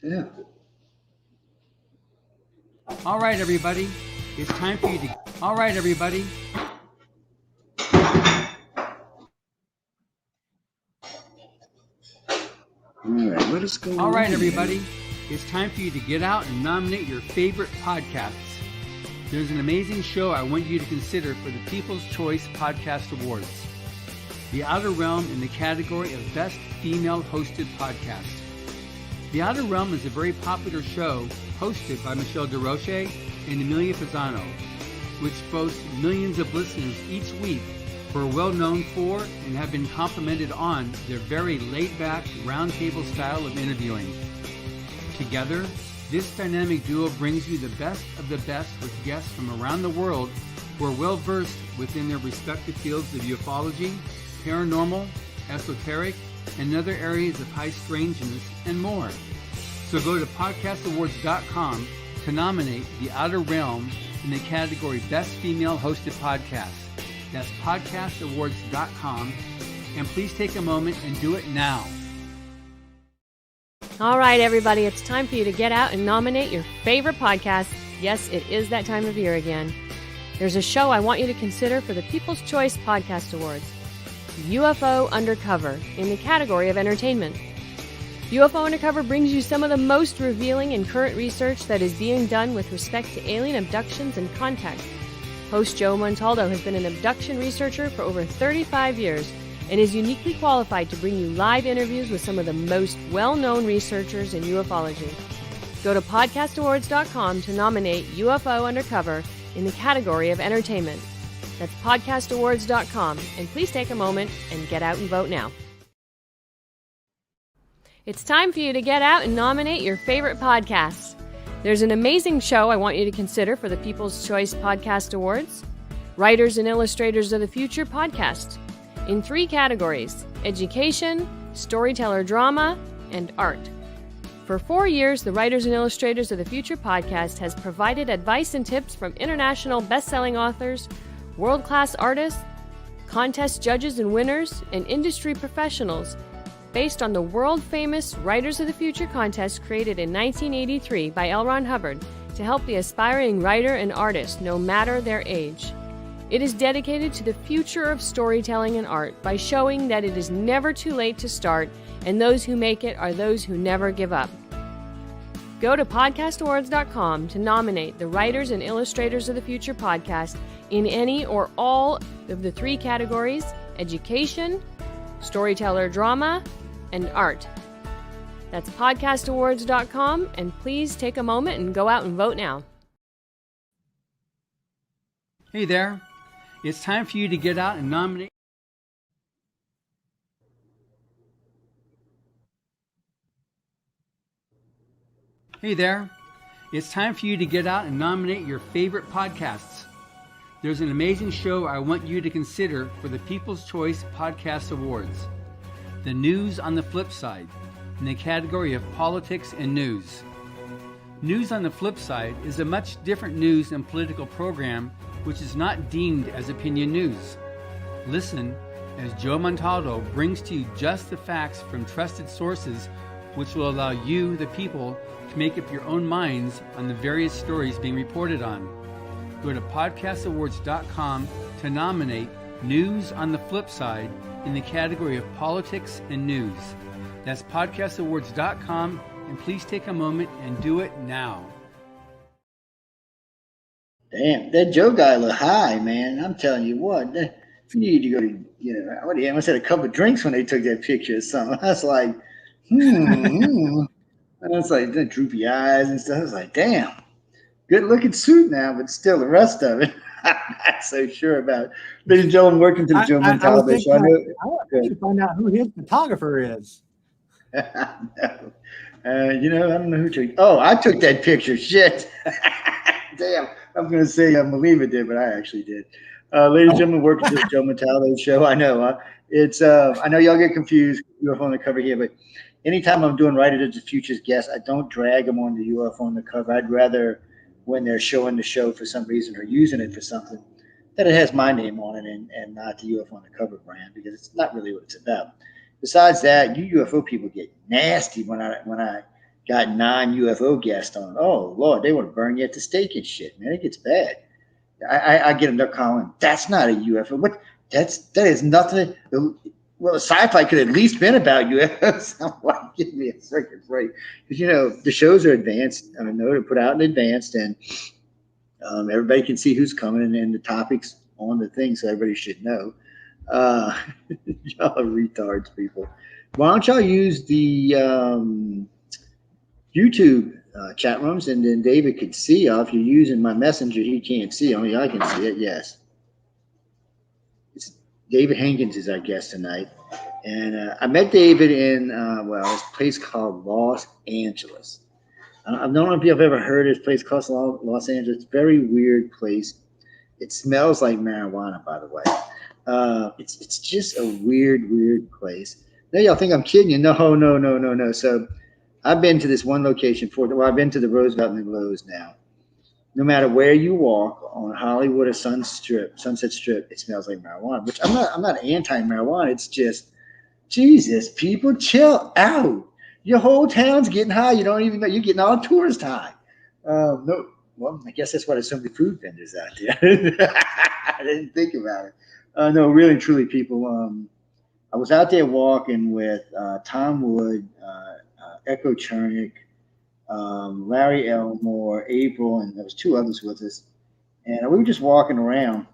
Yeah. All right, everybody. It's time for you to. All right, everybody. All right, what is going on? All right, everybody. It's time for you to get out and nominate your favorite podcasts. There's an amazing show I want you to consider for the People's Choice Podcast Awards. The Outer Realm in the category of Best Female Hosted Podcast. The Outer Realm is a very popular show hosted by Michelle DeRoche and Amelia Pisano, which boasts millions of listeners each week who are well known for and have been complimented on their very laid-back, roundtable style of interviewing. Together, this dynamic duo brings you the best of the best with guests from around the world who are well-versed within their respective fields of ufology, paranormal, esoteric, and other areas of high strangeness, and more. So go to podcastawards.com to nominate The Outer Realm in the category Best Female Hosted Podcast. That's podcastawards.com, and please take a moment and do it now. All right, everybody, it's time for you to get out and nominate your favorite podcast. Yes, it is that time of year again. There's a show I want you to consider for the People's Choice Podcast Awards. UFO Undercover in the category of entertainment. UFO Undercover brings you some of the most revealing and current research that is being done with respect to alien abductions and contact. Host Joe Montaldo has been an abduction researcher for over 35 years and is uniquely qualified to bring you live interviews with some of the most well-known researchers in ufology. Go to podcastawards.com to nominate UFO Undercover in the category of entertainment. That's podcastawards.com, and please take a moment and get out and vote now. It's time for you to get out and nominate your favorite podcasts. There's an amazing show I want you to consider for the People's Choice Podcast Awards. Writers and Illustrators of the Future podcast. In 3 categories: education, storyteller drama, and art. For 4 years, the Writers and Illustrators of the Future podcast has provided advice and tips from international best-selling authors, world-class artists, contest judges and winners, and industry professionals based on the world-famous Writers of the Future contest created in 1983 by L. Ron Hubbard to help the aspiring writer and artist no matter their age. It is dedicated to the future of storytelling and art by showing that it is never too late to start, and those who make it are those who never give up. Go to podcastawards.com to nominate the Writers and Illustrators of the Future podcast in any or all of the 3 categories: education, storyteller drama, and art. That's podcastawards.com, and please take a moment and go out and vote now. Hey there. It's time for you to get out and nominate. Hey there. It's time for you to get out and nominate your favorite podcasts. There's an amazing show I want you to consider for the People's Choice Podcast Awards. The News on the Flip Side, in the category of politics and news. News on the Flip Side is a much different news and political program which is not deemed as opinion news. Listen as Joe Montaldo brings to you just the facts from trusted sources which will allow you, the people, to make up your own minds on the various stories being reported on. Go to podcastawards.com to nominate News on the Flip Side in the category of politics and news. That's podcastawards.com, and please take a moment and do it now. Damn, that Joe guy look high, man. I'm telling you what, you need to go to, what he must have had a couple of drinks when they took that picture or something. I was like, And it's like the droopy eyes and stuff. I was like, damn, good looking suit now, but still the rest of it, I'm not so sure about. Ladies and gentlemen, welcome to the Joe Montaldo Show. I want to find out who his photographer is. No. I don't know who took. Oh, I took that picture. Shit. Damn. I'm going to say I'm going to leave it there, but I actually did. Ladies and gentlemen, welcome to the Joe Montaldo Show. I know. I know y'all get confused. UFO on the cover here, but anytime I'm doing Writers of the Future's guests, I don't drag them on the UFO on the cover. I'd rather, when they're showing the show for some reason or using it for something, that it has my name on it and not the UFO Undercover brand, because it's not really what it's about. Besides that, you UFO people get nasty when I got 9 UFO guests on. Oh Lord, they want to burn you at the stake and shit, man. It gets bad. I get them, they're calling, that's not a UFO. What? That is nothing. Well, sci-fi could at least been about UFOs. I'm like, give me a second break, because the shows are advanced. I mean, they're put out in advance, and everybody can see who's coming and the topics on the thing, so everybody should know. Y'all are retards, people. Why don't y'all use the YouTube chat rooms, and then David could see y'all. If you're using my messenger, he can't see. Only I can see it. Yes. David Hankins is our guest tonight. And I met David in, this place called Los Angeles. I don't know if you've ever heard of this place called Los Angeles. It's a very weird place. It smells like marijuana, by the way. It's just a weird place. Now y'all think I'm kidding you. No. So I've been to this one location I've been to the Roosevelt and the Lowe's now. No matter where you walk on Hollywood or Sunset Strip, it smells like marijuana. Which I'm not anti-marijuana. It's just, Jesus, people, chill out. Your whole town's getting high. You don't even know you're getting all tourist high. No, well, I guess that's why there's so many food vendors out there. I didn't think about it. No, really, truly, people. I was out there walking with Tom Wood, Echo Chernick, Larry Elmore, April, and there was 2 others with us. And we were just walking around,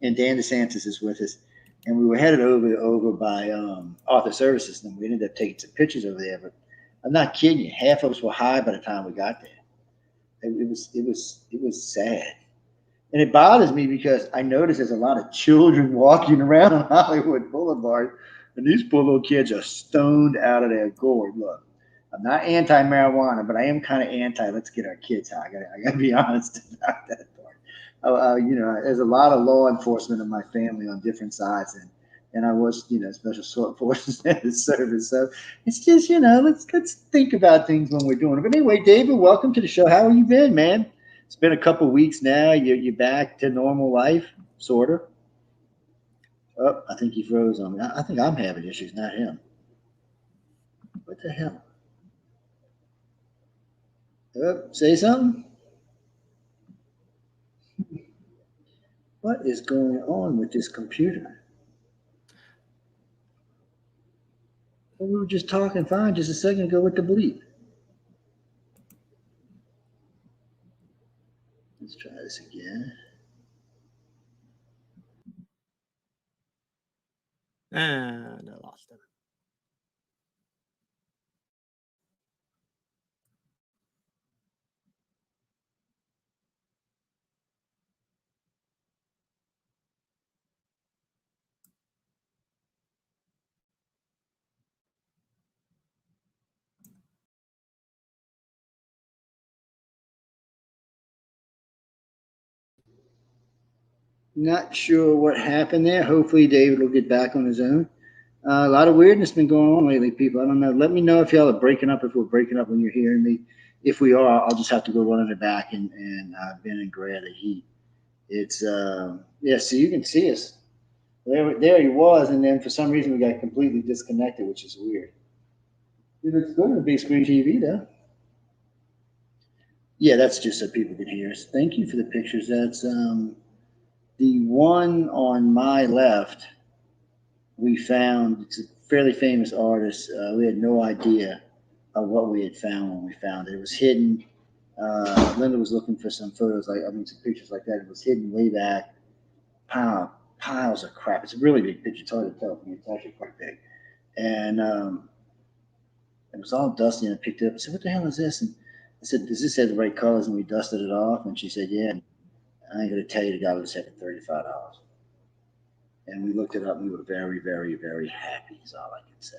and Dan DeSantis is with us. And we were headed over by Arthur Services, and we ended up taking some pictures over there. But I'm not kidding you, half of us were high by the time we got there. It was sad, and it bothers me because I notice there's a lot of children walking around on Hollywood Boulevard, and these poor little kids are stoned out of their gourd. Look, I'm not anti-marijuana, but I am kind of anti. Let's get our kids high. I got to be honest about that part. There's a lot of law enforcement in my family on different sides, and I was, special forces service. So it's just, let's think about things when we're doing it. But anyway, David, welcome to the show. How have you been, man? It's been a couple of weeks now. You're back to normal life, sort of. Oh, I think he froze on me. I think I'm having issues, not him. What the hell? Say something. What is going on with this computer? Well, we were just talking fine just a second ago with the bleep. Let's try this again. And I lost him. Not sure what happened there. Hopefully David will get back on his own. A lot of weirdness been going on lately, people. I don't know. Let me know if y'all are breaking up, if we're breaking up when you're hearing me. If we are, I'll just have to go run in the back and bend and grab the heat. It's, so you can see us. There he was, and then for some reason we got completely disconnected, which is weird. It looks good on the big screen TV, though. Yeah, that's just so people can hear us. Thank you for the pictures. That's the one on my left. We found, it's a fairly famous artist. We had no idea of what we had found when we found it. It was hidden. Linda was looking for some photos, some pictures like that. It was hidden way back. Piles of crap. It's a really big picture. It's hard to tell from here. It's actually quite big. And it was all dusty, and I picked it up. I said, "What the hell is this?" And I said, "Does this have the right colors?" And we dusted it off. And she said, "Yeah." And I ain't going to tell you, the guy was having $35. And we looked it up, and we were very, very, very happy, is all I can say.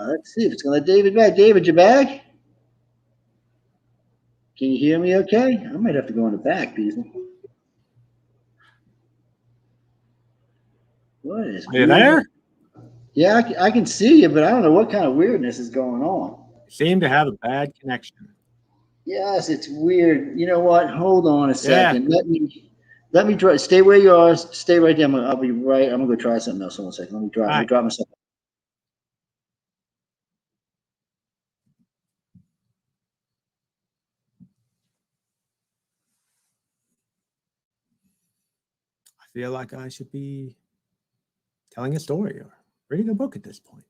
Let's see if it's going to let David back. David, you back? Can you hear me okay? I might have to go in the back, people. What is Are you there? Yeah, I can see you, but I don't know what kind of weirdness is going on. You seem to have a bad connection. Yes, it's weird. You know what? Hold on a second. Yeah. Let me try. Stay where you are. Stay right there. I'll be right. I'm gonna go try something else. One second. Let me drop. Let me drop myself. I feel like I should be telling a story or reading a book at this point.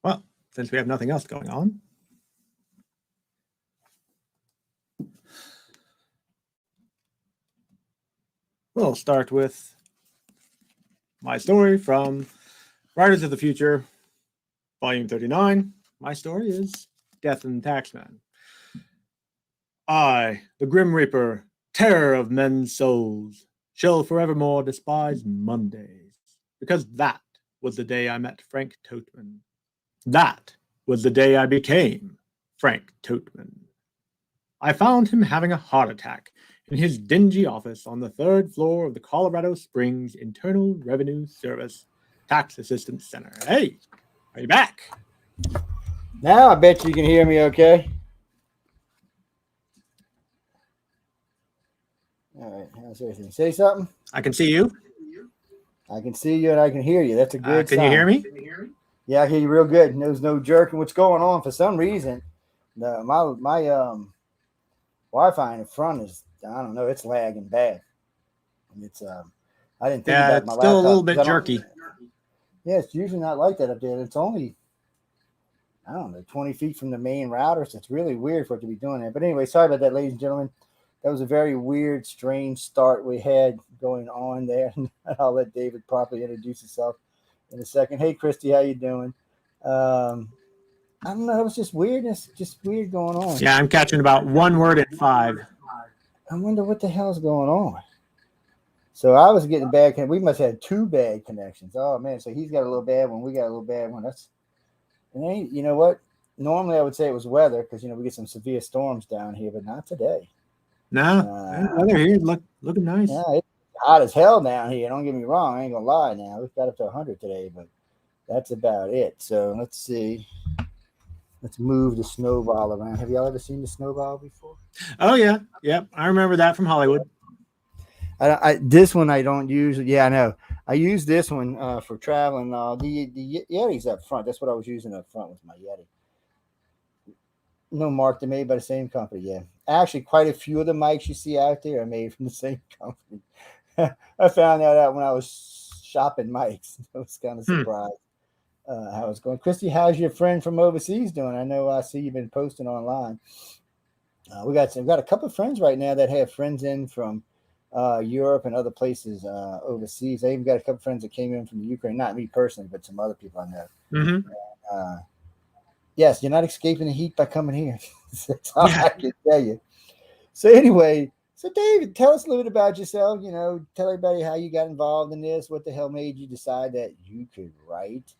Well, since we have nothing else going on, we'll start with my story from Writers of the Future, Volume 39. My story is Death and Taxman. I, the Grim Reaper, terror of men's souls, shall forevermore despise Mondays, because that was the day I met Frank Toteman. That was the day I became Frank Toteman. I found him having a heart attack in his dingy office on the 3rd floor of the Colorado Springs Internal Revenue Service Tax Assistance Center. Hey, are you back? Now I bet you can hear me okay. All right, how's everything? Say something. I can see you. I can see you and I can hear you. That's a good Can sign. you hear me? Yeah, I hear you real good. There's no jerking. What's going on? For some reason, my Wi-Fi in the front is, I don't know, it's lagging bad. And it's I didn't think about it's my still laptop. a little bit jerky. Yeah, it's usually not like that up there. It's only, I don't know, 20 feet from the main router, so it's really weird for it to be doing that. But anyway, sorry about that, ladies and gentlemen. That was a very weird, strange start we had going on there. I'll let David properly introduce himself in a second. Hey, Christy, how you doing? I don't know. It was just weirdness, just weird going on. Yeah, I'm catching about 1 word at 5. I wonder what the hell's going on. So I was getting bad. We must have 2 bad connections. Oh man! So he's got a little bad one. We got a little bad one. You know what? Normally I would say it was weather because we get some severe storms down here, but not today. No, weather here looking nice. Yeah, it's hot as hell down here. Don't get me wrong. I ain't gonna lie. Now we've got up to 100 today, but that's about it. So let's see. Let's move the snowball around. Have y'all ever seen the snowball before? Oh yeah, yep. I remember that from Hollywood. This one I don't use. Yeah, I know. I use this one for traveling. The Yeti's up front. That's what I was using up front with my Yeti. No mark, they're made by the same company. Yeah, actually, quite a few of the mics you see out there are made from the same company. I found that out when I was shopping mics. I was kind of surprised how it's going. Christy, how's your friend from overseas doing? I know I see you've been posting online. We've got a couple of friends right now that have friends in from Europe and other places overseas. I even got a couple of friends that came in from the Ukraine. Not me personally, but some other people I know. Mm-hmm. Yes, you're not escaping the heat by coming here. That's all I can tell you. So anyway, David, tell us a little bit about yourself. Tell everybody how you got involved in this. What the hell made you decide that you could write?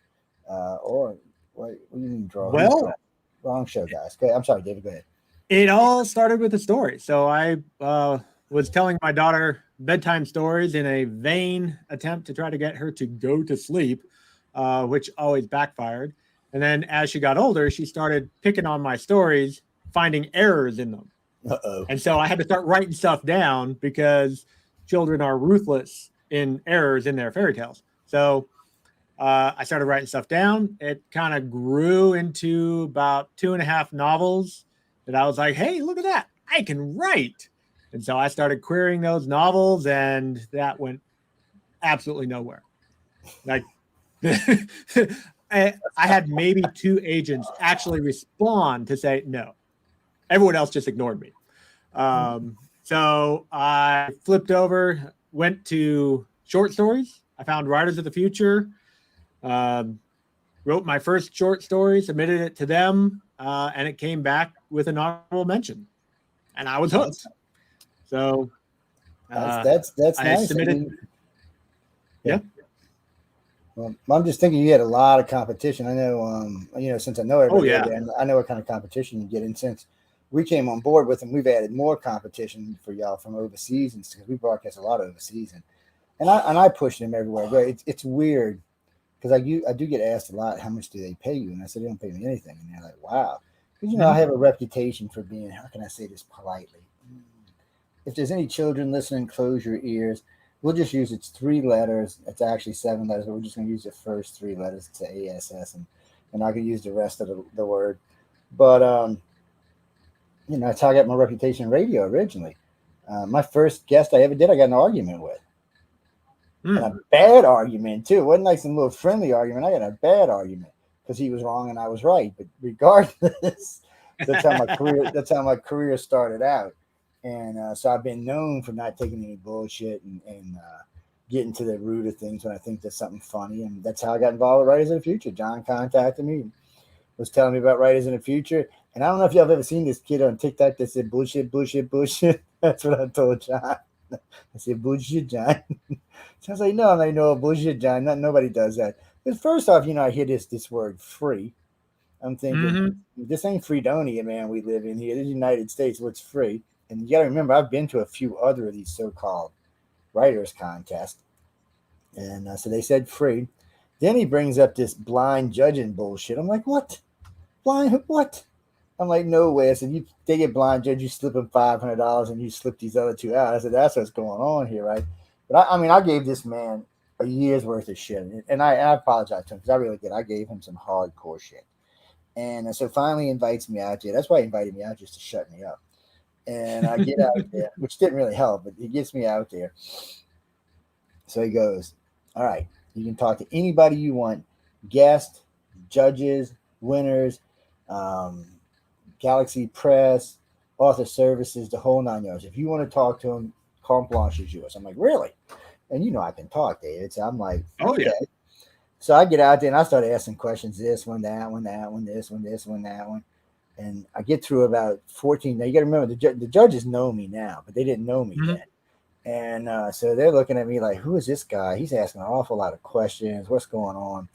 Or what do you mean draw? Well, wrong show, guys. Okay, I'm sorry, David. Go ahead. It all started with a story. So I was telling my daughter bedtime stories in a vain attempt to try to get her to go to sleep, which always backfired. And then as she got older, she started picking on my stories, finding errors in them. Uh-oh. And so I had to start writing stuff down because children are ruthless in errors in their fairy tales. So I started writing stuff down. It kind of grew into about 2.5 novels that I was like, hey, look at that. I can write. And so I started querying those novels, and that went absolutely nowhere. Like I had maybe 2 agents actually respond to say no. Everyone else just ignored me. So I flipped over, went to short stories. I found Writers of the Future, wrote my first short story, submitted it to them, and it came back with an honorable mention. And I was hooked. So that's I nice. submitted. Yeah. Well, I'm just thinking you had a lot of competition. I know, since I know everybody, I know what kind of competition you get. And since we came on board with them, we've added more competition for y'all from overseas, and because we broadcast a lot overseas, and I push them everywhere. But it's weird because I do get asked a lot, how much do they pay you? And I said, they don't pay me anything. And they're like, wow. Because, I have a reputation for being, how can I say this politely? If there's any children listening, close your ears. We'll just use it's 3 letters. It's actually 7 letters, but we're just going to use the first 3 letters to ASS, and I can use the rest of the word. But, that's how I got my reputation in radio originally. My first guest I ever did, I got in an argument with. And a bad argument, too. It wasn't like some little friendly argument. I got a bad argument because he was wrong and I was right. But regardless, that's how my career started out. And so I've been known for not taking any bullshit and getting to the root of things when I think there's something funny. And that's how I got involved with Writers in the Future. John contacted me and was telling me about Writers in the Future. And I don't know if y'all have ever seen this kid on TikTok that said bullshit, bullshit, bullshit. That's what I told John. I said, bullshit, John. So I was like, no, bullshit, John. Nobody does that. Because first off, I hear this word free. I'm thinking, this ain't Fredonia, man, we live in here. This is the United States. What's free? And you got to remember, I've been to a few other of these so-called writers contests. And so they said free. Then he brings up this blind judging bullshit. I'm like, what? Blind what? I'm like, no way. I said, they get blind judge, you slip them $500 and you slip these other 2 out. I said, that's what's going on here, right? But I gave this man a year's worth of shit. And I apologize to him because I really did. I gave him some hardcore shit. And so finally he invites me out there. That's why he invited me out, just to shut me up. And I get out there, which didn't really help, but he gets me out there. So he goes, all right, you can talk to anybody you want, guests, judges, winners, Galaxy Press, author services, the whole 9 yards. If you want to talk to them, carte blanche is yours. I'm like, really? And I can talk, David. So I'm like, okay. Yeah. So I get out there and I start asking questions, this one, that one, this one, that one. And I get through about 14. Now, you got to remember, the judges know me now, but they didn't know me then. And so they're looking at me like, who is this guy? He's asking an awful lot of questions. What's going on?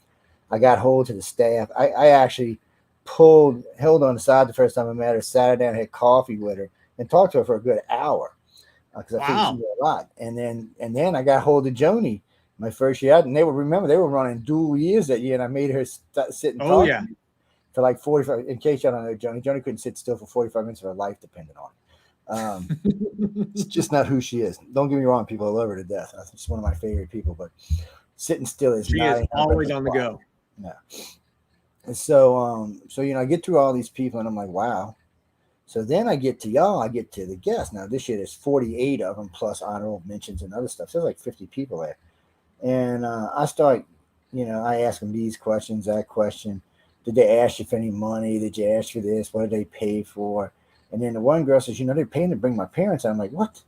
I got hold to the staff. I actually held on the side the first time I met her, sat her down, had coffee with her, and talked to her for a good hour because I think she knew a lot. And then I got hold of Joni my first year out, and they were running dual years that year, and I made her sit and talk to me for like 45. In case y'all don't know Joni couldn't sit still for 45 minutes of her life depended on it. It's just not who she is. Don't get me wrong, people, I love her to death. She's one of my favorite people, but sitting still is always on the go. Yeah. And so I get through all these people and I'm like, wow. So then I get to y'all, I get to the guests. Now this year there's 48 of them plus honorable mentions and other stuff. So there's like 50 people there. And I start, I ask them these questions, that question. Did they ask you for any money? Did you ask for this? What did they pay for? And then the one girl says, they're paying to bring my parents out. I'm like, what?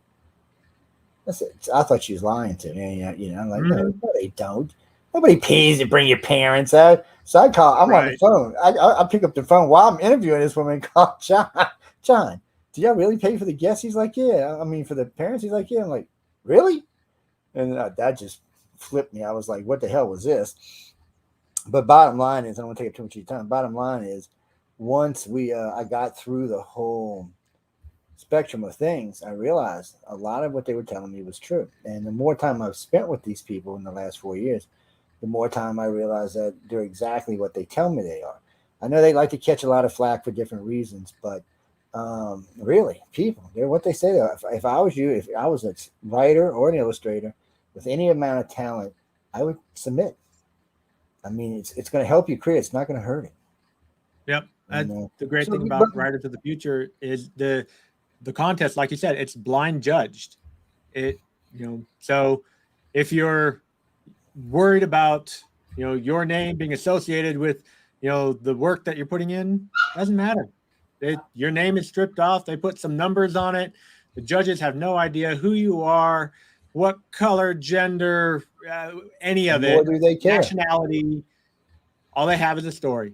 I thought she was lying to me. I'm like, no, they don't. Nobody pays to bring your parents out. So I'm on the phone. I pick up the phone while I'm interviewing this woman called John. John, do y'all really pay for the guests? He's like, yeah. I mean, for the parents? He's like, yeah. I'm like, really? And that just flipped me. I was like, what the hell was this? But bottom line is, I don't want to take up too much of your time. Bottom line is, once I got through the whole spectrum of things, I realized a lot of what they were telling me was true. And the more time I've spent with these people in the last 4 years, the more time I realize that they're exactly what they tell me they are. I know they like to catch a lot of flack for different reasons, but really, people, they're what they say they are. If I was you, if I was a writer or an illustrator with any amount of talent, I would submit. I mean, it's going to help you create. It's not going to hurt it. Yep. The great thing about Writers of the Future is the contest, like you said, it's blind judged. So if you're worried about your name being associated with the work that you're putting in, doesn't matter. Your name is stripped off. They put some numbers on it. The judges have no idea who you are, what color, gender, any of it, do they care? Nationality. All they have is a story.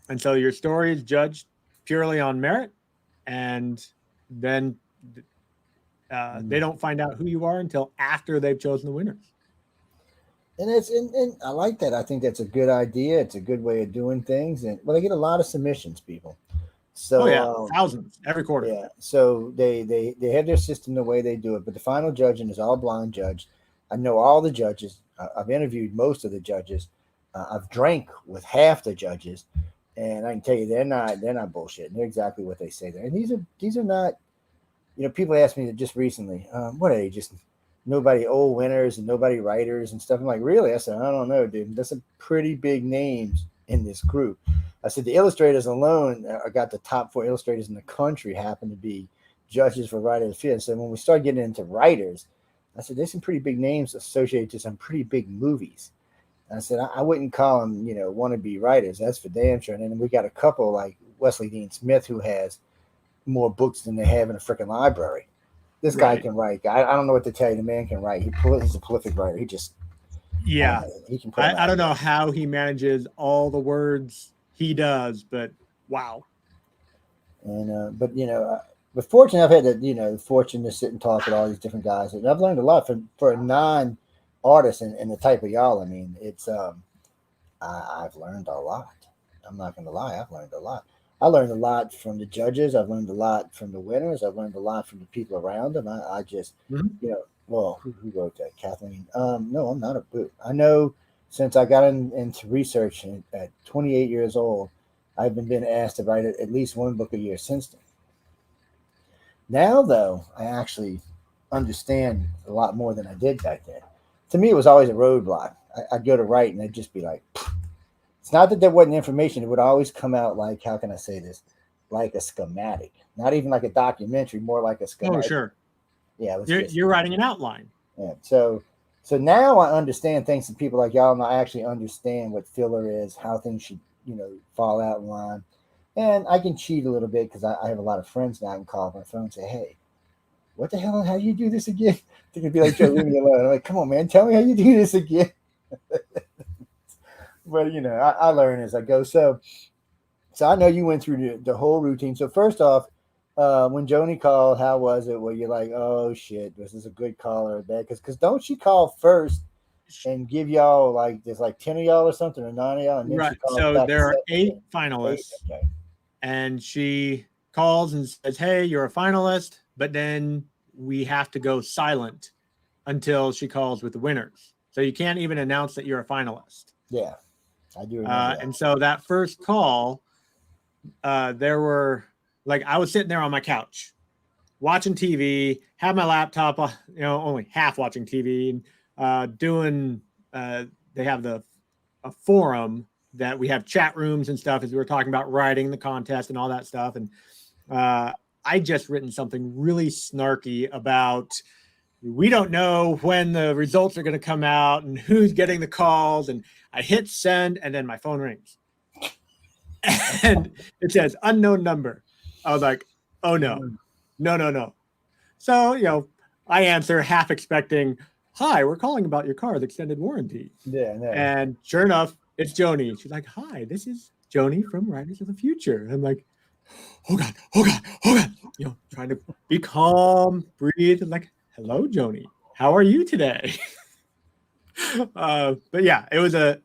And so your story is judged purely on merit, and then they don't find out who you are until after they've chosen the winners. And and I like that. I think that's a good idea. It's a good way of doing things. And they get a lot of submissions, people. So thousands every quarter. Yeah. So they have their system the way they do it, but the final judging is all blind judged. I know all the judges. I've interviewed most of the judges. I've drank with half the judges, and I can tell you they're not bullshitting. They're exactly what they say there. And these are not, people asked me just recently, what are they, just nobody old winners and nobody writers and stuff. I'm like, really? I said, I don't know, dude. That's some pretty big names in this group. I said the illustrators alone got the top 4 illustrators in the country happen to be judges for Writer of the Field. So when we start getting into writers, I said there's some pretty big names associated to some pretty big movies. And I said I wouldn't call them, wannabe writers. That's for damn sure. And then we got a couple like Wesley Dean Smith who has more books than they have in a freaking library. This guy can write. I don't know what to tell you. The man can write. He's a prolific writer. He just he can. I don't know how he manages all the words he does, but wow. And but fortunately, I've had the fortune to sit and talk with all these different guys, and I've learned a lot for a non-artist and the type of y'all. I mean, it's I've learned a lot. I'm not going to lie, I've learned a lot. I learned a lot from the judges. I've learned a lot from the winners. I've learned a lot from the people around them. I just, well, who wrote that? Kathleen? No, I'm not a boot. I know since I got into research at 28 years old, I've been asked to write at least one book a year since then. Now, though, I actually understand a lot more than I did back then. To me, it was always a roadblock. I'd go to write and they'd just be like, it's not that there wasn't information. It would always come out like, how can I say this? Like a schematic. Not even like a documentary, more like a schematic. Oh, sure. Yeah. You're writing an outline. Yeah. So now I understand things from people like y'all, and I actually understand what filler is, how things should, fall out in line. And I can cheat a little bit because I have a lot of friends now. I can call up my phone and say, hey, what the hell? How do you do this again? They can be like, Joe, leave me alone. I'm like, come on, man, tell me how you do this again. But, I learn as I go. So I know you went through the whole routine. So first off, when Joni called, how was it? Well, you're like, oh, shit, this is a good call or a bad? Because don't she call first and give y'all, like, there's like 10 of y'all or something, or 9 of y'all? And then right. She calls so back there are 8 finalists. 8, okay. And she calls and says, hey, you're a finalist. But then we have to go silent until she calls with the winners. So you can't even announce that you're a finalist. Yeah. I do remember that. And so that first call, there were, like, I was sitting there on my couch watching TV, have my laptop, only half watching TV, and doing, they have a forum that we have chat rooms and stuff as we were talking about writing the contest and all that stuff. And I just written something really snarky about, we don't know when the results are going to come out and who's getting the calls. And I hit send, and then my phone rings. And it says unknown number. I was like, oh, no. So, I answer half expecting, hi, we're calling about your car's extended warranty. Yeah. And sure enough, it's Joni. She's like, hi, this is Joni from Writers of the Future. And I'm like, oh God. Trying to be calm, breathe, and like, hello, Joni. How are you today? But yeah, it was a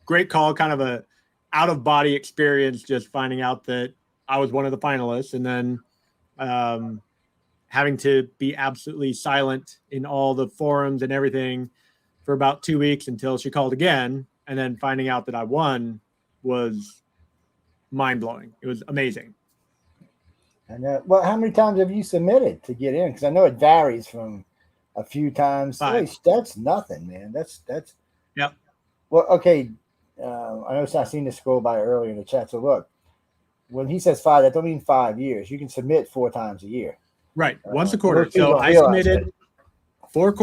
great call, kind of a out-of-body experience, just finding out that I was one of the finalists, and then having to be absolutely silent in all the forums and everything for about 2 weeks until she called again, and then finding out that I won was mind-blowing. It was amazing. And well, how many times have you submitted to get in? Because I know it varies from a few times. 5. Hey, that's nothing, man. That's Yep. Well, okay. I know I seen this scroll by earlier in the chat. So look, when he says 5, that don't mean 5 years. You can submit 4 times a year. Right. Once a quarter. So I submitted 5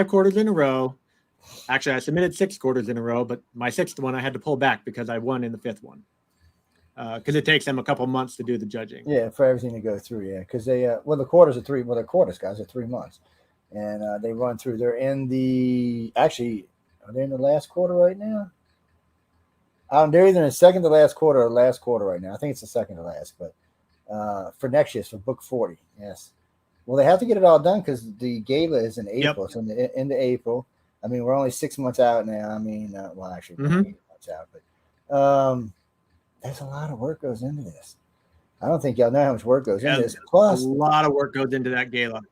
quarters in a row. Actually, I submitted 6 quarters in a row, but my 6th one I had to pull back because I won in the 5th one. Because it takes them a couple months to do the judging. Yeah, for everything to go through. Yeah, because they the quarters are 3. Well, the quarters, guys, are 3 months, and they run through. They're in the are they in the last quarter right now? They're either in the second to last quarter or last quarter right now. I think it's the second to last, but for next year, for book 40, yes. Well, they have to get it all done because the gala is in April. Yep. So in the April. I mean, we're only 6 months out now. I mean, well, actually, 8 months out, but there's a lot of work goes into this. I don't think y'all know how much work goes into this. Plus, a lot of work goes into that gala.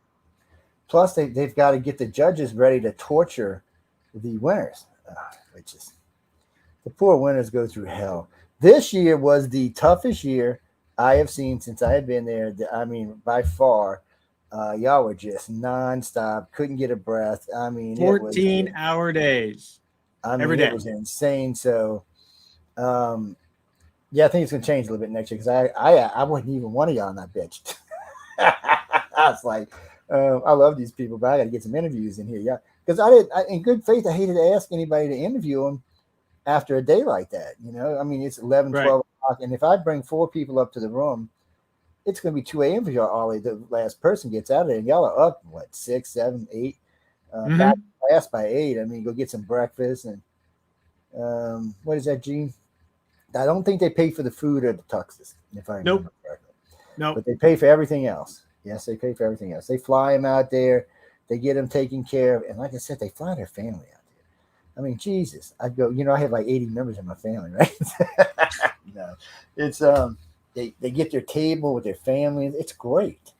Plus, they've got to get the judges ready to torture the winners, which is The poor winners go through hell. This year was the toughest year I have seen since I had been there. I mean, by far. Y'all were just nonstop, couldn't get a breath. I mean, 14-hour days. Every day. It was insane. So, yeah, I think it's gonna change a little bit next year because I wasn't even one of y'all, and I bitched. I was like, I love these people, but I got to get some interviews in here, yeah. Because in good faith, I hated to ask anybody to interview them after a day like that. You know, I mean, it's 11, 12 o'clock, and if I bring 4 people up to the room, it's going to be 2 a.m. for y'all. Ollie, the last person gets out of there, and y'all are up, 6, 7, 8, back class by 8. I mean, go get some breakfast. And what is that, Gene? I don't think they pay for the food or the tuxes, if I remember correctly. Nope. But they pay for everything else. Yes, they pay for everything else. They fly them out there. They get them taken care of. And like I said, they fly their family out there. I mean, Jesus. I'd go, I have like 80 members in my family, right? No, it's They get their table with their family. It's great.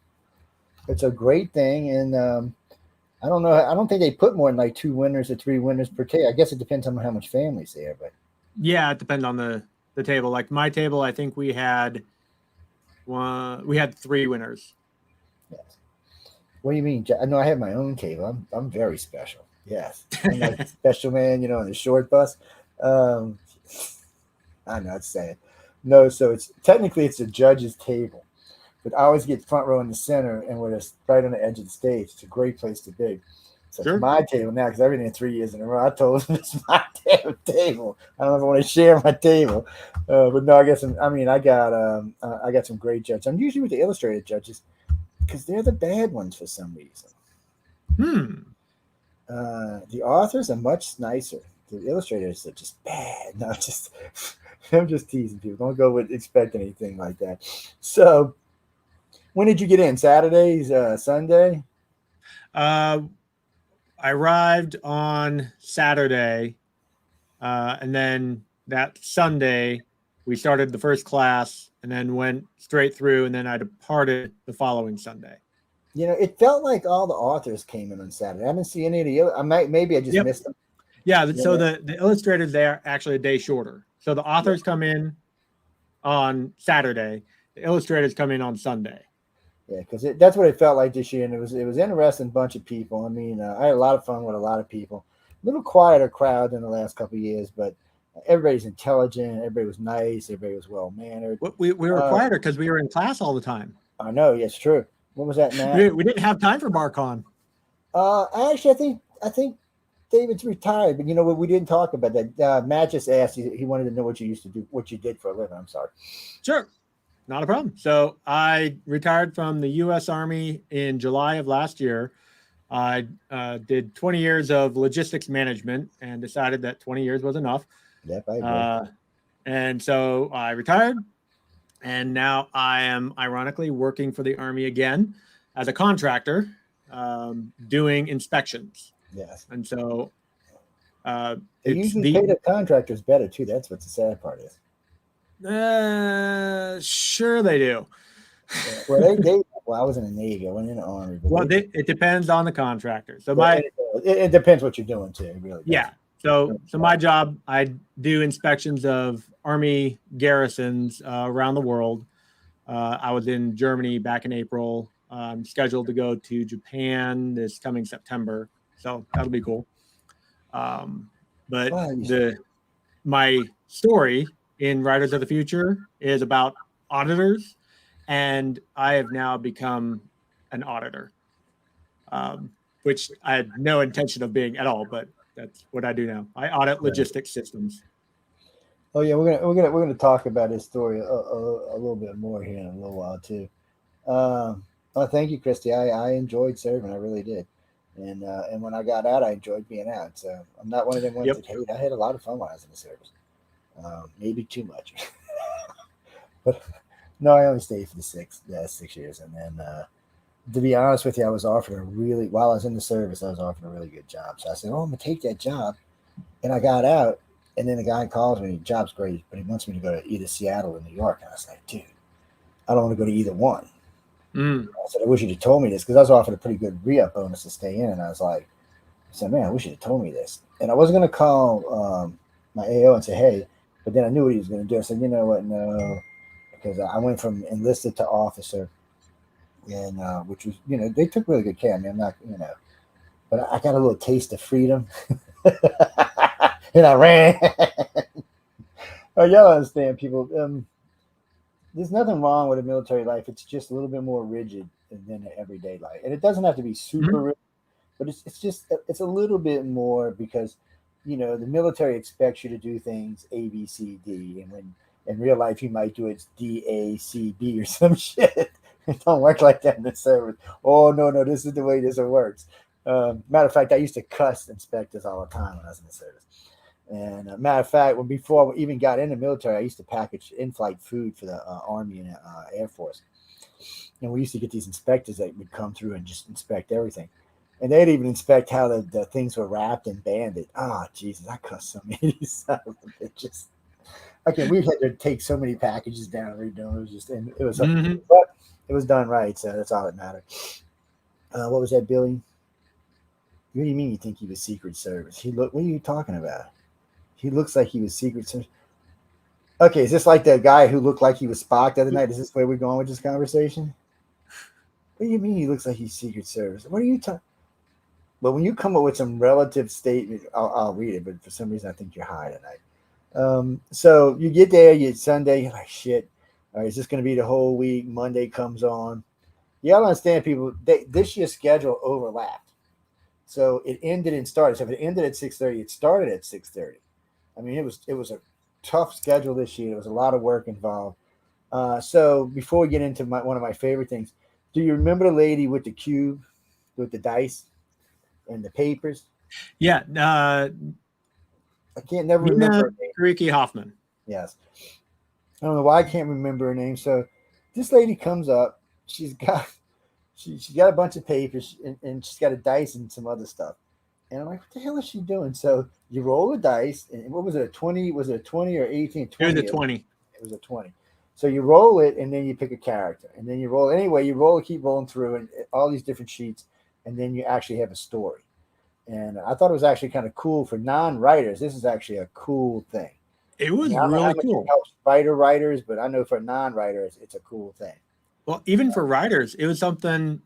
It's a great thing. And I don't know. I don't think they put more than like 2 winners or 3 winners per table. I guess it depends on how much family's there. But yeah, it depends on the table. Like my table, I think we had 3 winners. Yes. What do you mean? I know I have my own table. I'm very special. Yes. I'm like a special man, in the short bus. I know it's sad. No, so it's a judge's table, but I always get front row in the center, and we're just right on the edge of the stage. It's a great place to be. So it's my table now because I've been there 3 years in a row. I told them it's my damn table. I don't know if I want to share my table, but no, I got some. I mean, I got some great judges. I'm usually with the Illustrated judges because they're the bad ones for some reason. The authors are much nicer. The Illustrators are just bad. No, I'm just teasing people. Don't go expect anything like that. So, when did you get in? Saturdays, Sunday? I arrived on Saturday, and then that Sunday we started the first class, and then went straight through, and then I departed the following Sunday. It felt like all the authors came in on Saturday. I didn't see any of the. Maybe I just missed them. Yeah. So the Illustrators, they are actually a day shorter. So the authors come in on Saturday. The Illustrators come in on Sunday. Yeah, because that's what it felt like this year, and it was interesting bunch of people. I mean, I had a lot of fun with a lot of people. A little quieter crowd than the last couple of years, but everybody's intelligent. Everybody was nice. Everybody was well mannered. We were quieter because we were in class all the time. I know. Yeah, it's true. What was that, Matt? We didn't have time for BarCon. Actually, I think David's retired, but what? We didn't talk about that. Matt just asked. He wanted to know what you used to do, what you did for a living. I'm sorry. Sure. Not a problem. So I retired from the U.S. Army in July of last year. I did 20 years of logistics management and decided that 20 years was enough. Yep, I agree. And so I retired, and now I am ironically working for the Army again as a contractor, doing inspections. Yes. And so they usually pay the contractors better too. That's what the sad part is. Sure they do. Well, I was in the Navy. I went in the Army. It depends on the contractor. So it depends what you're doing too. It really does. Yeah. So my job, I do inspections of Army garrisons around the world. I was in Germany back in April. I'm scheduled to go to Japan this coming September, so that'll be cool. But my story in Writers of the Future is about auditors, and I have now become an auditor, which I had no intention of being at all, but that's what I do now. I audit logistics systems. Oh yeah, we're gonna talk about his story a little bit more here in a little while too. Thank you, Christy. I enjoyed serving. I really did, and when I got out, I enjoyed being out. So I'm not one of them ones that hate. I had a lot of fun when I was in the service. Maybe too much, but no, I only stayed for the 6 years, and then to be honest with you, I was offered while I was in the service, I was offered a really good job. So I said, "Oh, I'm gonna take that job," and I got out. And then the guy calls me, job's great, but he wants me to go to either Seattle or New York. And I was like, dude, I don't want to go to either one. I said, I wish you'd have told me this, because I was offered a pretty good re-up bonus to stay in. And I said, man, I wish you'd have told me this. And I wasn't going to call my AO and say, hey, but then I knew what he was going to do. I said, you know what? No, because I went from enlisted to officer, and which was, they took really good care of me. I'm not, but I got a little taste of freedom, and I ran. Oh, y'all understand, people. There's nothing wrong with a military life. It's just a little bit more rigid than an everyday life, and it doesn't have to be super rigid, but it's a little bit more because, the military expects you to do things A, B, C, D, and when in real life you might do it D, A, C, B or some shit. It don't work like that in the service. Oh no, this is the way this works. Matter of fact, I used to cuss inspectors all the time when I was in the service. And matter of fact, before I even got in the military, I used to package in-flight food for the Army and Air Force. And we used to get these inspectors that would come through and just inspect everything. And they'd even inspect how the things were wrapped and banded. Oh, Jesus, I cussed so many sons of bitches. Okay, we had to take so many packages down and redo them. But it was done right, so that's all that mattered. What was that, Billy? What do you mean you think he was Secret Service? What are you talking about? He looks like he was Secret Service. Okay, is this like the guy who looked like he was Spock the other night? Is this where we're going with this conversation? What do you mean he looks like he's Secret Service? What are you talking? Well, when you come up with some relative statement, I'll read it. But for some reason, I think you're high tonight. So you get there, it's Sunday. You're like, shit. All right, is this going to be the whole week? Monday comes on. You got to understand, people. This year's schedule overlapped, so it ended and started. So if it ended at 6:30, it started at 6:30. I mean, it was a tough schedule this year. There was a lot of work involved. So before we get into one of my favorite things, do you remember the lady with the cube, with the dice and the papers? Yeah. I can't never remember her name. Ricky Hoffman. Yes. I don't know why I can't remember her name. So this lady comes up. She's got a bunch of papers and she's got a dice and some other stuff. And I'm like, what the hell is she doing? So you roll a dice, and what was it, a 20? Was it a 20 or 18? 20? It was a 20. It was a 20. So you roll it, and then you pick a character. And then you roll. Anyway, you roll, keep rolling through, and all these different sheets, and then you actually have a story. And I thought it was actually kind of cool for non-writers. This is actually a cool thing. It was really cool. It helps writers, but I know for non-writers, it's a cool thing. Well, even for writers, it was something,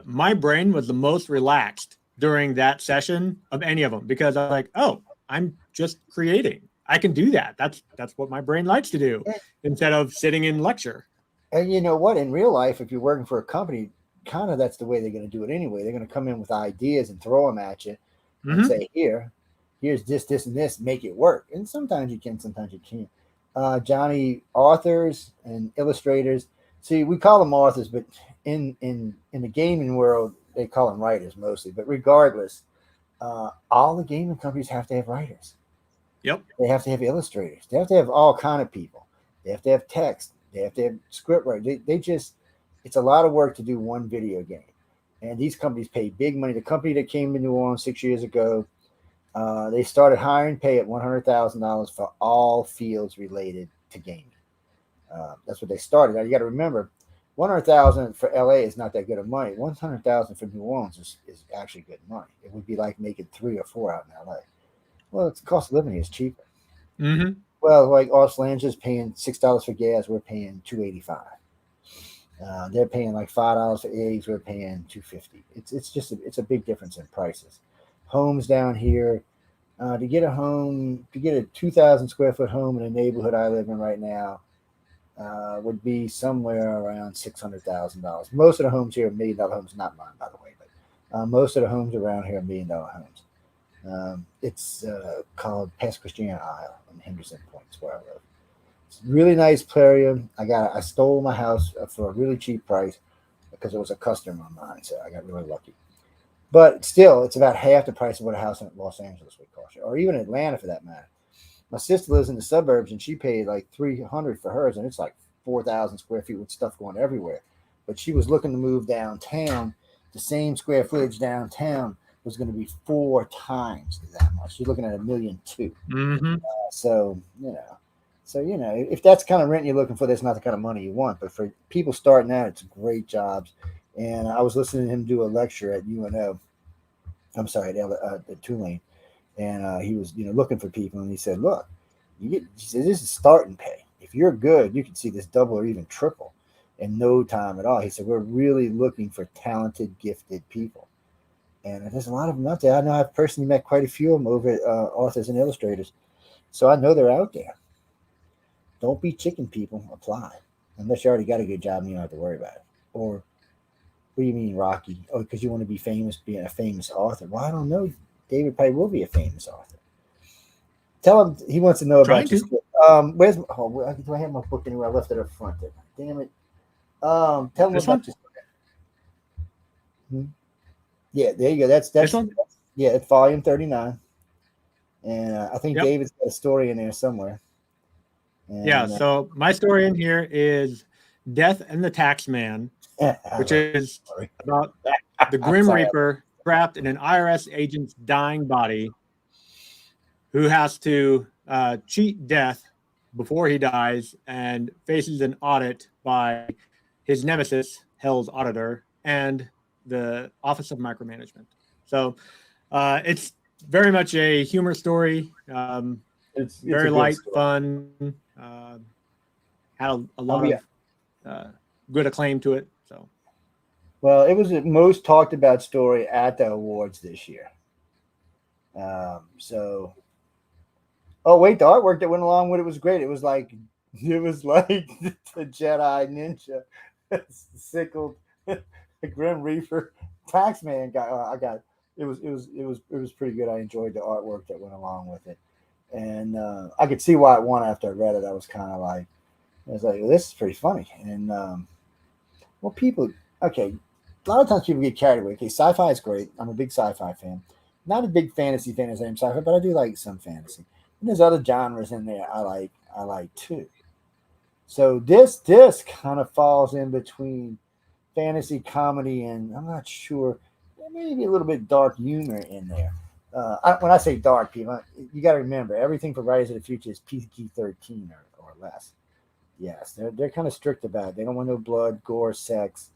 my brain was the most relaxed during that session of any of them, because I'm like, oh, I'm just creating. I can do that. That's what my brain likes to do instead of sitting in lecture. And you know what? In real life, if you're working for a company, kind of that's the way they're going to do it anyway. They're going to come in with ideas and throw them at you and say, here's this, and this, make it work. And sometimes you can, sometimes you can't. Johnny, authors and illustrators. See, we call them authors, but in the gaming world, they call them writers mostly. But regardless, all the gaming companies have to have writers. Yep. They have to have illustrators. They have to have all kind of people. They have to have text. They have to have script writers. It's a lot of work to do one video game. And these companies pay big money. The company that came to New Orleans 6 years ago, they started hiring pay at $100,000 for all fields related to gaming. That's what they started. Now you got to remember, $100,000 for LA is not that good of money. $100,000 for New Orleans is actually good money. It would be like making 3 or 4 out in LA. Well, it's cost of living is cheaper. Well, like Los Angeles paying $6 for gas, we're paying $2.85. They're paying like $5 for eggs, we're paying $2.50. It's a big difference in prices. Homes down here, to get a 2,000 square foot home in a neighborhood I live in right now, would be somewhere around $600,000. Most of the homes here are $1 million homes, not mine, by the way, but most of the homes around here are $1 million homes. It's called Pass Christiana Isle in Henderson Point, where I live. It's a really nice area. I stole my house for a really cheap price because it was a customer of mine, so I got really lucky. But still, it's about half the price of what a house in Los Angeles would cost you, or even Atlanta for that matter. My sister lives in the suburbs, and she paid like $300 for hers, and it's like 4,000 square feet with stuff going everywhere. But she was looking to move downtown. The same square footage downtown was going to be 4 times that much. She's looking at $1.2 million. So if that's the kind of rent you're looking for, that's not the kind of money you want. But for people starting out, it's great jobs. And I was listening to him do a lecture at UNO. I'm sorry, at Tulane. And he was, looking for people. And he said, look, She says, this is starting pay. If you're good, you can see this double or even triple in no time at all. He said, we're really looking for talented, gifted people. And there's a lot of them out there. I know I've personally met quite a few of them over at Authors and Illustrators. So I know they're out there. Don't be chicken, people. Apply. Unless you already got a good job and you don't have to worry about it. Or, what do you mean, Rocky? Oh, because you want to be famous, being a famous author. Well, I don't know. David probably will be a famous author. Tell him he wants to know about you. Where's do I have my book anywhere? I left it up front there. Damn it. Tell him about you. Yeah, there you go. That's this one? Yeah, it's volume 39. And I think David's got a story in there somewhere. And, so my story in here is Death and the Taxman, which is about the Grim Reaper trapped in an IRS agent's dying body who has to cheat death before he dies and faces an audit by his nemesis, Hell's Auditor, and the Office of Micromanagement. So it's very much a humor story. It's very light, fun. Had a lot of good acclaim to it. So, well, it was the most talked about story at the awards this year. So, oh wait, the artwork that went along with it was great. It was like the Jedi ninja, sickled, the Grim Reaper, Taxman guy. It was pretty good. I enjoyed the artwork that went along with it, and I could see why it won after I read it. I was kind of like, well, this is pretty funny. And well, people, okay, a lot of times people get carried away. Okay, sci-fi is great. I'm a big sci-fi fan. Not a big fantasy fan as I am sci-fi, but I do like some fantasy. And there's other genres in there I like too. So this kind of falls in between fantasy, comedy, and I'm not sure, maybe a little bit dark humor in there. When I say dark, people, you got to remember everything for Writers of the Future is PG-13 or less. Yes, they're kind of strict about it. They don't want no blood, gore, sex,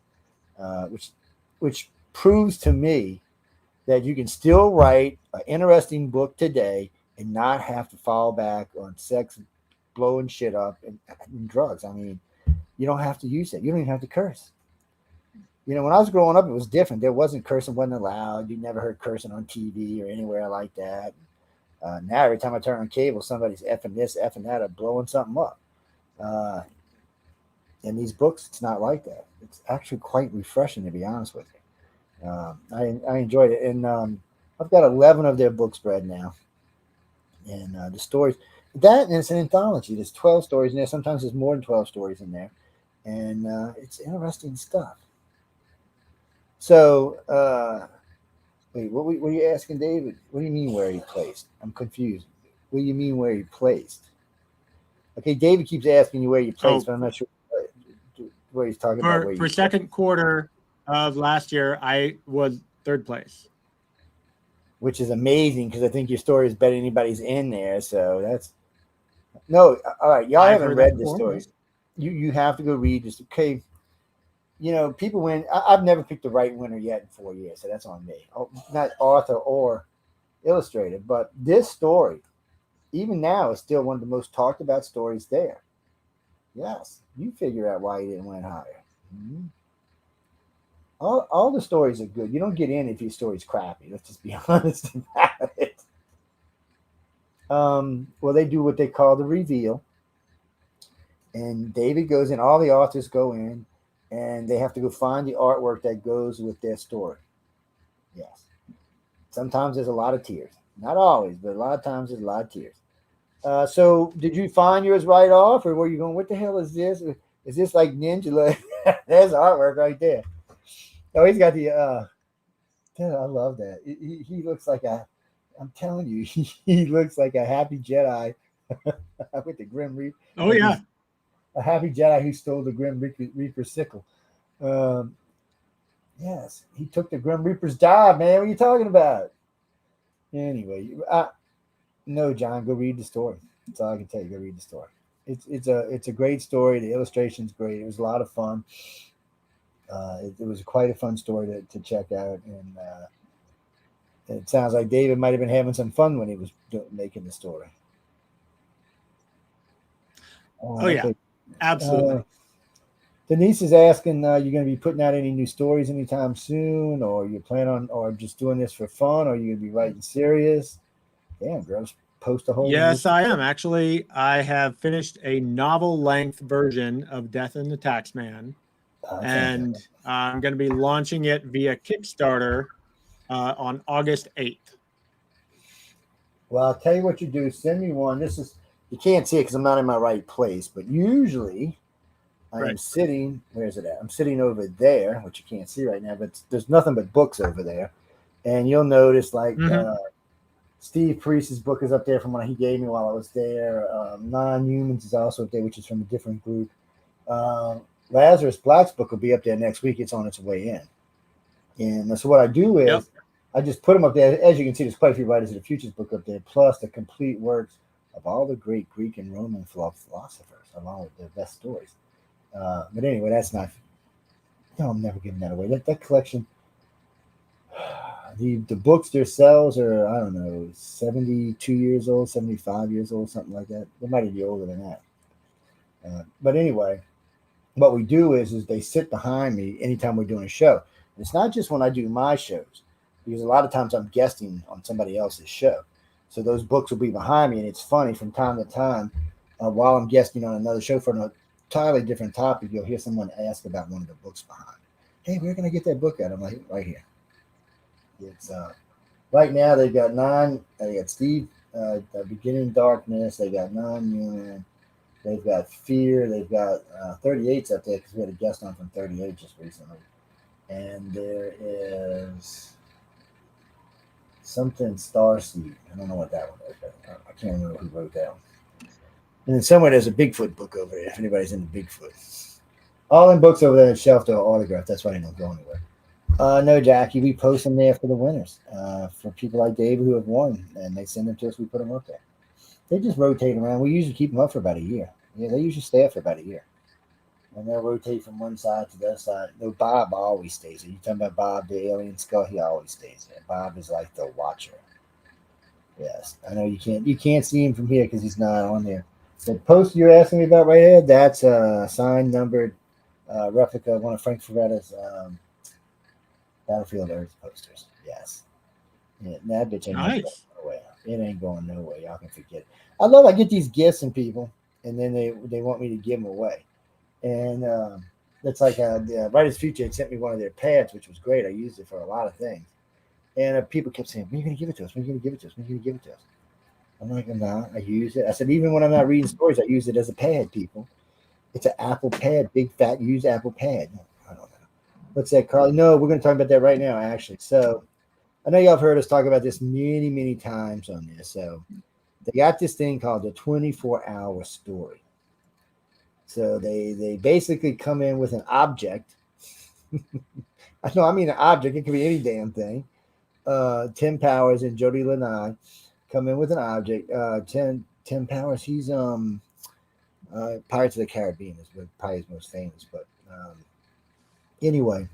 which proves to me that you can still write an interesting book today and not have to fall back on sex, blowing shit up, and drugs. I mean, you don't have to use that. You don't even have to curse. You know, when I was growing up, it was different. There wasn't cursing, wasn't allowed. You never heard cursing on TV or anywhere like that. Now, every time I turn on cable, somebody's effing this, effing that, or blowing something up. In these books, it's not like that. It's actually quite refreshing, to be honest with you. I enjoyed it. And I've got 11 of their books read now. And the stories, and it's an anthology. There's 12 stories in there. Sometimes there's more than 12 stories in there. And it's interesting stuff. So, wait, what were you asking, David? What do you mean where he placed? I'm confused. What do you mean where he placed? Okay, David keeps asking you where you placed, but I'm not sure what he's talking about. For second quarter of last year, I was third place. Which is amazing because I think your story is better than anybody's in there. So that's no. All right, y'all haven't read this story. You have to go read this. Okay, you know, people win. I've never picked the right winner yet in 4 years, so that's on me. Not author or illustrator, but this story, even now, is still one of the most talked about stories there. Yes, you figure out why he didn't win higher. Mm-hmm. All the stories are good. You don't get in if your story's crappy. Let's just be honest about it. Well, they do what they call the reveal. And David goes in, all the authors go in, and they have to go find the artwork that goes with their story. Yes. Sometimes there's a lot of tears. Not always, but a lot of times there's a lot of tears. So did you find yours right off, or were you going, what the hell is this? Is this like Ninja? There's artwork right there. Oh, he's got the, I love that. He looks like I'm telling you, he looks like a happy Jedi with the Grim Reaper. Oh, yeah. A happy Jedi who stole the Grim Reaper sickle. Yes, he took the Grim Reaper's job, man. What are you talking about? Anyway, no, John, go read the story. That's all I can tell you. Go read the story. It's a great story. The illustration's great. It was a lot of fun. It was quite a fun story to check out, and it sounds like David might have been having some fun when he was making the story. Oh yeah, absolutely. Denise is asking, you're going to be putting out any new stories anytime soon, or you plan on, or just doing this for fun, or you going to be writing serious? Damn, girls, post a whole. Yes, I am. Actually, I have finished a novel-length version of Death and the Taxman, and I'm going to be launching it via Kickstarter on August 8th. Well, I'll tell you what you do. Send me one. This is, you can't see it because I'm not in my right place, but usually I am sitting, where's it at? I'm sitting over there, which you can't see right now, but there's nothing but books over there. And you'll notice like Steve Priest's book is up there from what he gave me while I was there. Non-Humans is also up there, which is from a different group. Lazarus Black's book will be up there next week. It's on its way in. And so what I do is I just put them up there. As you can see, there's quite a few Writers of the Futures book up there, plus the complete works of all the great Greek and Roman philosophers, along with their best stories. But anyway, that's not. No, I'm never giving that away. That collection, the books themselves are, I don't know, 72 years old, 75 years old, something like that. They might be older than that. But anyway, what we do is they sit behind me anytime we're doing a show. And it's not just when I do my shows, because a lot of times I'm guesting on somebody else's show. So those books will be behind me, and it's funny from time to time while I'm guesting on another show for an entirely different topic, you'll hear someone ask about one of the books behind. Hey, where can I get that book at? I'm like, right here. It's right now they've got 9. They got Steve, Beginning Darkness. They got Non-Human. They've got Fear. They've got 38's up there because we had a guest on from 38 just recently. And there is something Starseed. I don't know what that one is, but I can't remember who wrote that one. And then somewhere there's a Bigfoot book over there, if anybody's into Bigfoot. All them books over there on the shelf are autographed. That's why they don't go anywhere. No, Jackie, we post them there for the winners, for people like David who have won, and they send them to us. We put them up there. They just rotate around. We usually keep them up for about a year. Yeah, they usually stay up for about a year. And they'll rotate from one side to the other side. No, Bob always stays there. You talking about Bob, the alien skull? He always stays there. Bob is like the watcher. Yes, I know you can't see him from here because he's not on there. The poster you're asking me about right here, that's a signed, numbered replica of one of Frank Foretta's Battlefield Earth posters. Yes. Yeah, that bitch ain't going nowhere. It ain't going nowhere. Y'all can forget it. I get these gifts from people, and then they want me to give them away. And that's like the Writers Future had sent me one of their pads, which was great. I used it for a lot of things. And people kept saying, when are you going to give it to us? When are you going to give it to us? When are you going to give it to us? I'm like, I'm not. I use it. I said, even when I'm not reading stories, I use it as a pad, people. It's an Apple pad, big, fat, used Apple pad. I don't know. What's that, Carly? No, we're going to talk about that right now, actually. So I know y'all have heard us talk about this many, many times on this. So they got this thing called the 24-hour story. So they basically come in with an object. I mean an object. It could be any damn thing. Tim Powers and Jody Lanai come in with an object. Tim Powers, he's Pirates of the Caribbean is probably his most famous. But anyway,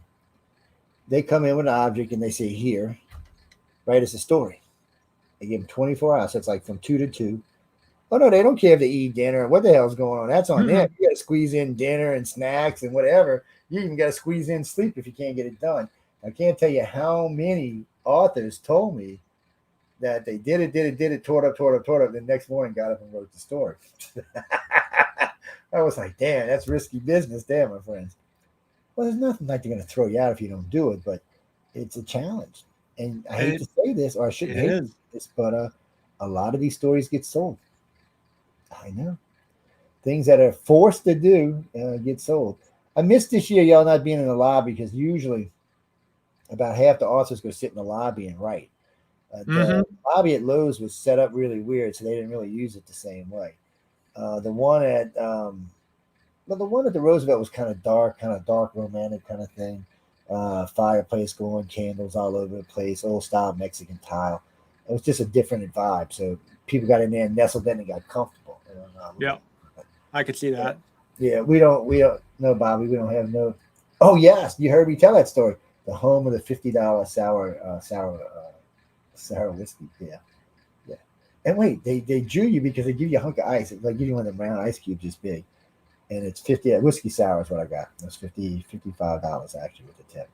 they come in with an object and they say, here, write us a story. They give them 24 hours. So it's like from 2 to 2. Oh, no, they don't care if they eat dinner. What the hell's going on? That's on them. You got to squeeze in dinner and snacks and whatever. You even got to squeeze in sleep if you can't get it done. I can't tell you how many authors told me that they did it, tore it up. The next morning got up and wrote the story. I was like, damn, that's risky business there, my friends. Well, there's nothing like they're going to throw you out if you don't do it, but it's a challenge. And I hate to say this, or I shouldn't hate this, but a lot of these stories get sold. I know. Things that are forced to do get sold. I missed this year, y'all not being in the lobby, because usually about half the authors go sit in the lobby and write. The lobby at Lowe's was set up really weird, so they didn't really use it the same way. The one at the Roosevelt was kind of dark romantic kind of thing. Fireplace going, candles all over the place, old style Mexican tile. It was just a different vibe. So people got in there and nestled in and got comfortable. Yeah, I could see that. Yeah, we don't no, Bobby. We don't have no. Oh yes, you heard me tell that story. The home of the $50 sour whiskey. Yeah. And wait, they drew you because they give you a hunk of ice. They give you one of the round ice cubes this big. And it's 50 whiskey sour is what I got. It was $55 actually with the tip.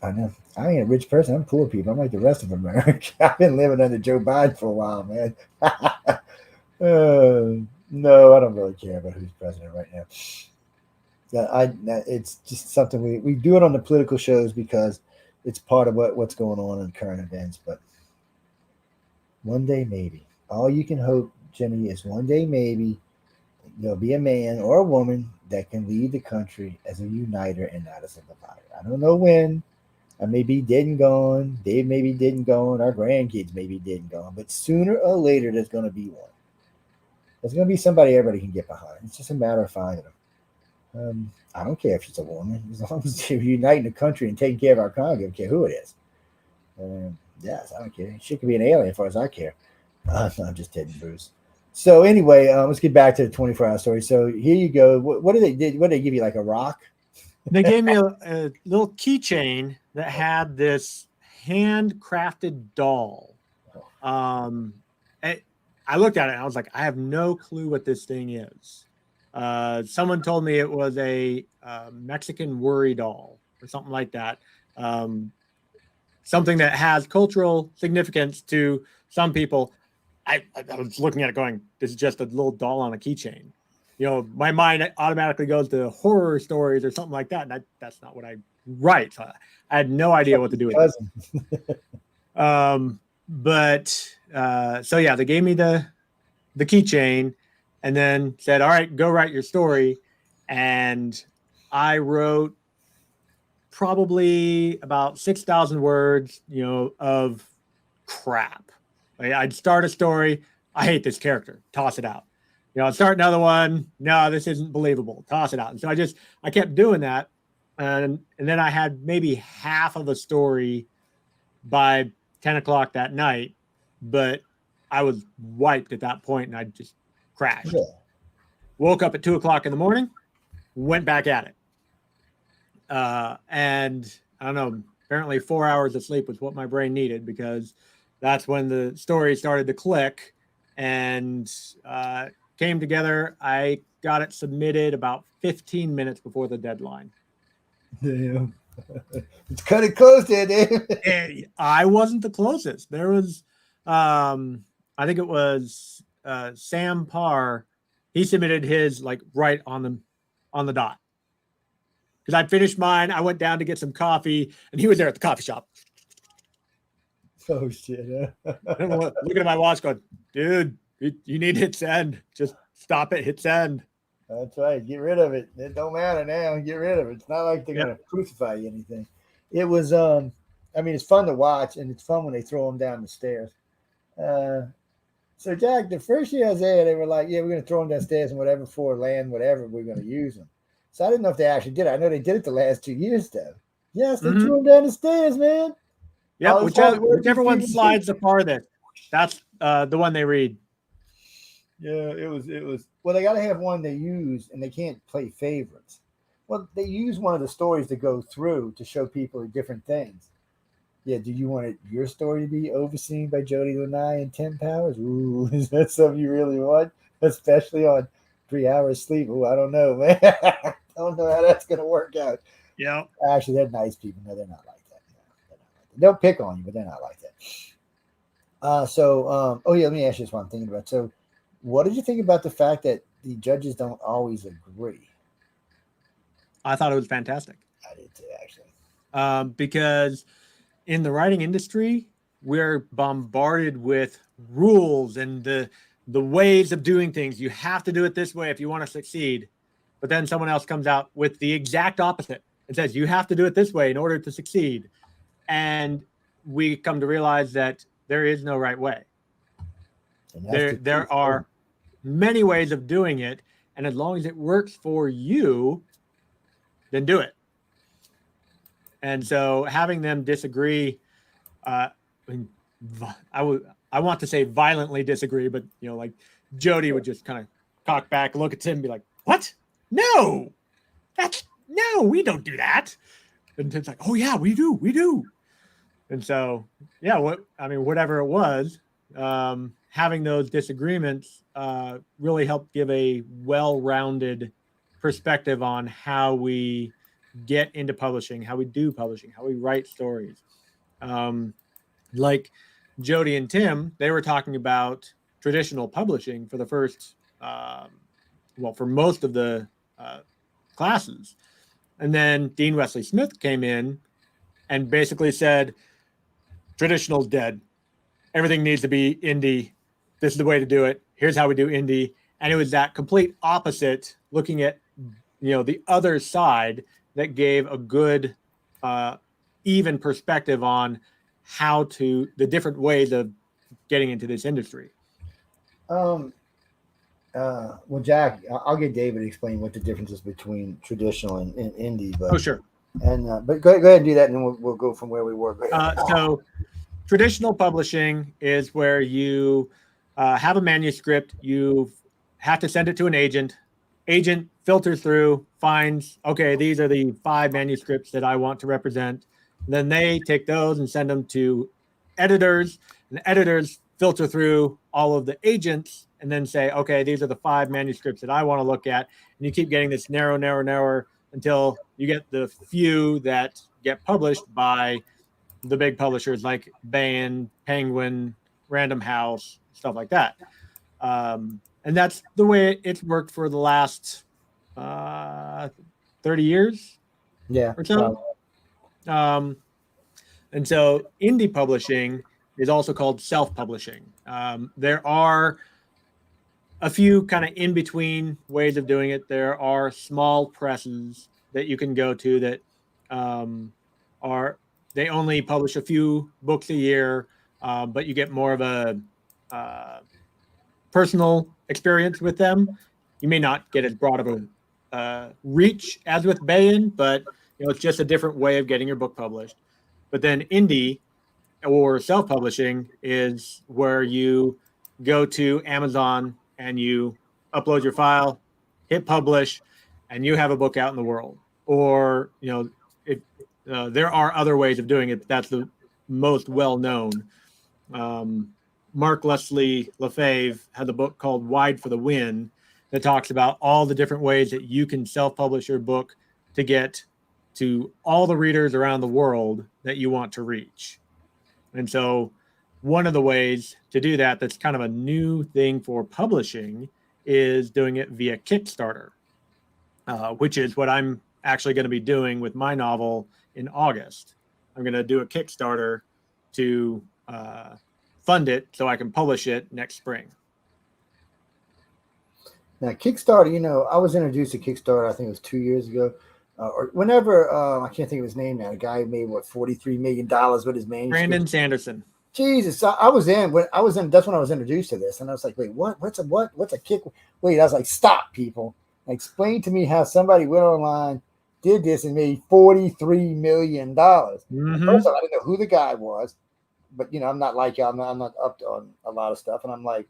I know. I ain't a rich person. I'm poor people. I'm like the rest of America. I've been living under Joe Biden for a while, man. No, I don't really care about who's president right now. It's just something we do it on the political shows because it's part of what's going on in current events. But one day, maybe. All you can hope, Jimmy, is one day maybe there'll be a man or a woman that can lead the country as a uniter and not as a divider. I don't know when. I may be dead and gone. Dave may be dead and gone. Our grandkids may be dead and gone. But sooner or later, there's going to be one. There's going to be somebody everybody can get behind. It's just a matter of finding them. I don't care if she's a woman. As long as you're uniting the country and taking care of our economy, I don't care who it is. Yes, I don't care. She could be an alien as far as I care. No, I'm just kidding, Bruce. So anyway, let's get back to the 24-hour story. So here you go. What did they do? What did they give you, like a rock? They gave me a little keychain that had this handcrafted doll. I looked at it and I was like, I have no clue what this thing is. Someone told me it was a Mexican worry doll or something like that. Something that has cultural significance to some people. I was looking at it going, this is just a little doll on a keychain. You know, my mind automatically goes to horror stories or something like that. And that's not what I write. So I had no idea what to do with it. So yeah, they gave me the keychain and then said, all right, go write your story. And I wrote probably about 6,000 words, of crap. I'd start a story. I hate this character. Toss it out. I'd start another one. No, this isn't believable. Toss it out. And so I kept doing that. And then I had maybe half of a story by 10 o'clock that night, but I was wiped at that point and I just crashed. Yeah. Woke up at 2 o'clock in the morning, went back at it. And I don't know, apparently 4 hours of sleep was what my brain needed because that's when the story started to click and came together. I got it submitted about 15 minutes before the deadline. Damn. It's kind of close there, Dave. I wasn't the closest. There was, I think it was Sam Parr. He submitted his like right on the dot. Because I finished mine. I went down to get some coffee, and he was there at the coffee shop. Oh, shit. Looking at my watch going, dude, you need to hit send. Just stop it, hit send. That's right. Get rid of it. It don't matter now. Get rid of it. It's not like they're going to crucify you or anything. It was, it's fun to watch, and it's fun when they throw them down the stairs. So, Jack, the first year I was there, they were like, yeah, we're going to throw them downstairs and whatever for land, whatever, we're going to use them. So I didn't know if they actually did it. I know they did it the last 2 years, though. Yes, they threw them down the stairs, man. Yeah, whichever one slides the farthest, that's the one they read. Yeah, it was. Well, they got to have one they use, and they can't play favorites. Well, they use one of the stories to go through to show people different things. Yeah, do you want your story to be overseen by Jody Lanai and 10 Powers? Ooh, is that something you really want? Especially on 3 hours sleep. Oh, I don't know, man. I don't know how that's going to work out. Yeah. Actually, they're nice people. No, they're not like that. No, they're not like that. They'll pick on you, but they're not like that. Let me ask you this one I'm thinking about. So, what did you think about the fact that the judges don't always agree? I thought it was fantastic. I did too, actually. Because in the writing industry, we're bombarded with rules and the ways of doing things. You have to do it this way if you want to succeed. But then someone else comes out with the exact opposite and says, you have to do it this way in order to succeed. And we come to realize that there is no right way. There are many ways of doing it. And as long as it works for you, then do it. And so having them disagree, I want to say violently disagree, but like Jody would just kind of cock back, look at Tim and be like, what? No, we don't do that. And Tim's like, oh yeah, we do. And so, yeah, whatever it was, having those disagreements really helped give a well-rounded perspective on how we get into publishing, how we do publishing, how we write stories. Like Jody and Tim, they were talking about traditional publishing for the first, for most of the classes. And then Dean Wesley Smith came in and basically said, traditional's dead. Everything needs to be indie. This is the way to do it. Here's how we do indie. And it was that complete opposite, looking at, the other side, that gave a good, even perspective on the different ways of getting into this industry. Well, Jack, I'll get David to explain what the difference is between traditional and indie. But, sure. And but go ahead and do that, and then we'll go from where we were. So traditional publishing is where you have a manuscript. You have to send it to an agent. Agent filters through, finds, okay, these are the 5 manuscripts that I want to represent. Then they take those and send them to editors, and the editors filter through all of the agents and then say, okay, these are the 5 manuscripts that I want to look at. And you keep getting this narrower until you get the few that get published by the big publishers like Baen, Penguin, Random House, stuff like that. And that's the way it's worked for the last 30 years. Yeah. Or so. And so indie publishing is also called self-publishing. There are a few kind of in-between ways of doing it. There are small presses that you can go to that they only publish a few books a year, but you get more of a personal experience with them. You may not get as broad of a reach as with Baen, but it's just a different way of getting your book published. But then indie or self-publishing is where you go to Amazon and you upload your file, hit publish, and you have a book out in the world. Or, there are other ways of doing it, but that's the most well-known. Mark Leslie Lefebvre had a book called Wide for the Win that talks about all the different ways that you can self-publish your book to get to all the readers around the world that you want to reach. And so one of the ways to do that, that's kind of a new thing for publishing, is doing it via Kickstarter, which is what I'm actually going to be doing with my novel in August. I'm going to do a Kickstarter to fund it so I can publish it next spring. Now, Kickstarter, I was introduced to Kickstarter, I think it was 2 years ago. Or whenever, I can't think of his name now. The guy who made $43 million with his manuscript. Brandon Sanderson. Jesus, I was in. That's when I was introduced to this, and I was like, wait, what? What's a kick? Wait, I was like, stop, people! Explain to me how somebody went online, did this, and made $43 million. Mm-hmm. First of all, I didn't know who the guy was, but I'm not like y'all. I'm not up on a lot of stuff, and I'm like,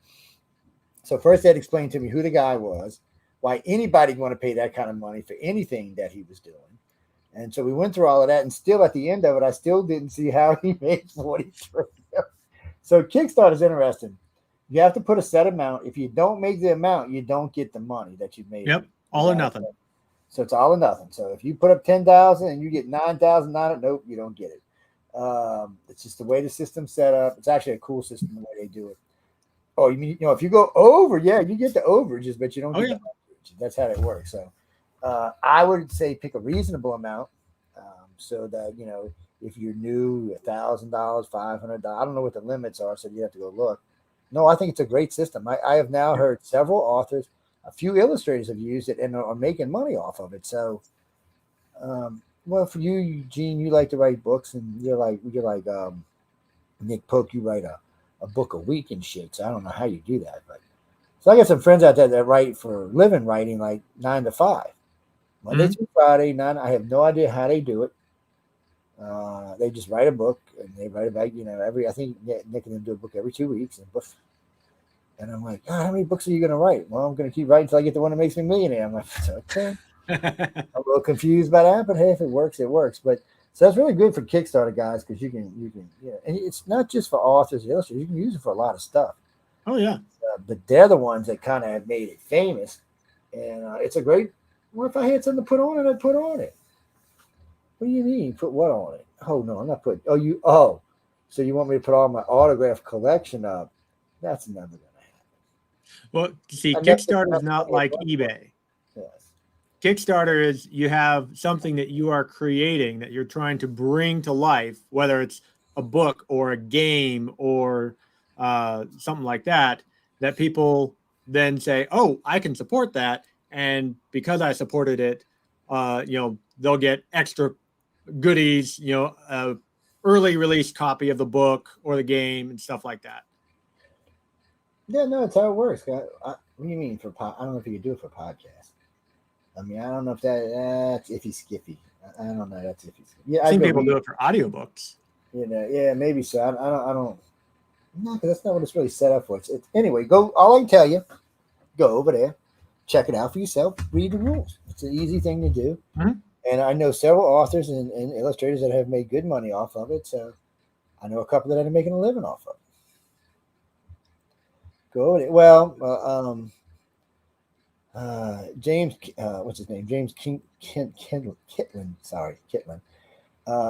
so first they'd explain to me who the guy was, why anybody want to pay that kind of money for anything that he was doing. And so we went through all of that, and still at the end of it, I still didn't see how he made 43. So Kickstarter is interesting. You have to put a set amount. If you don't make the amount, you don't get the money that you made. Yep, all or nothing. So it's all or nothing. So if you put up 10,000 and you get 9,000, nope, you don't get it. It's just the way the system's set up. It's actually a cool system the way they do it. Oh, you mean if you go over, yeah, you get the overages, but you don't get the overages. That's how it works. So I would say pick a reasonable amount, so that if you're new, $1,000, $500. I don't know what the limits are, so you have to go look. No, I think it's a great system. I have now heard several authors, a few illustrators have used it and are making money off of it. So, well, for you, Eugene, you like to write books, and you're like Nick Polk. You write a book a week and shit. So I don't know how you do that, but so I got some friends out there that write for living, writing like 9 to 5, Monday through Friday. 9. I have no idea how they do it. They just write a book, and they write about I think Nick and them do a book every 2 weeks, and I'm like, God, how many books are you going to write? Well, I'm going to keep writing until I get the one that makes me a millionaire. I'm like, okay. I'm a little confused by that, but hey, if it works, it works. But So that's really good for Kickstarter guys because you can, yeah. And it's not just for authors and illustrators. You can use it for a lot of stuff. Oh yeah. But they're the ones that kind of have made it famous. And it's a great, well, if I had something to put on it, I'd put on it. What do you mean? Put what on it? Oh, no, I'm not putting, so you want me to put all my autograph collection up? That's never going to happen. Well, see, Kickstarter is not like eBay. Yes. Kickstarter is you have something that you are creating that you're trying to bring to life, whether it's a book or a game or something like that, that people then say, oh, I can support that. And because I supported it, they'll get extra goodies, early release copy of the book or the game and stuff like that. Yeah, no, it's how it works. What do you mean for I don't know if you could do it for podcasts. I mean, I don't know if that's iffy skiffy. I don't know. That's iffy skiffy. Yeah, I've seen people do it for audiobooks. Yeah, maybe so. I don't. No, because that's not what it's really set up for. It's anyway. All I can tell you, go over there, check it out for yourself, read the rules. It's an easy thing to do. Mm-hmm. And I know several authors and illustrators that have made good money off of it. So I know a couple that are making a living off of it. Go over there. Well, James, what's his name? James Kitlin. Sorry, Kitlin.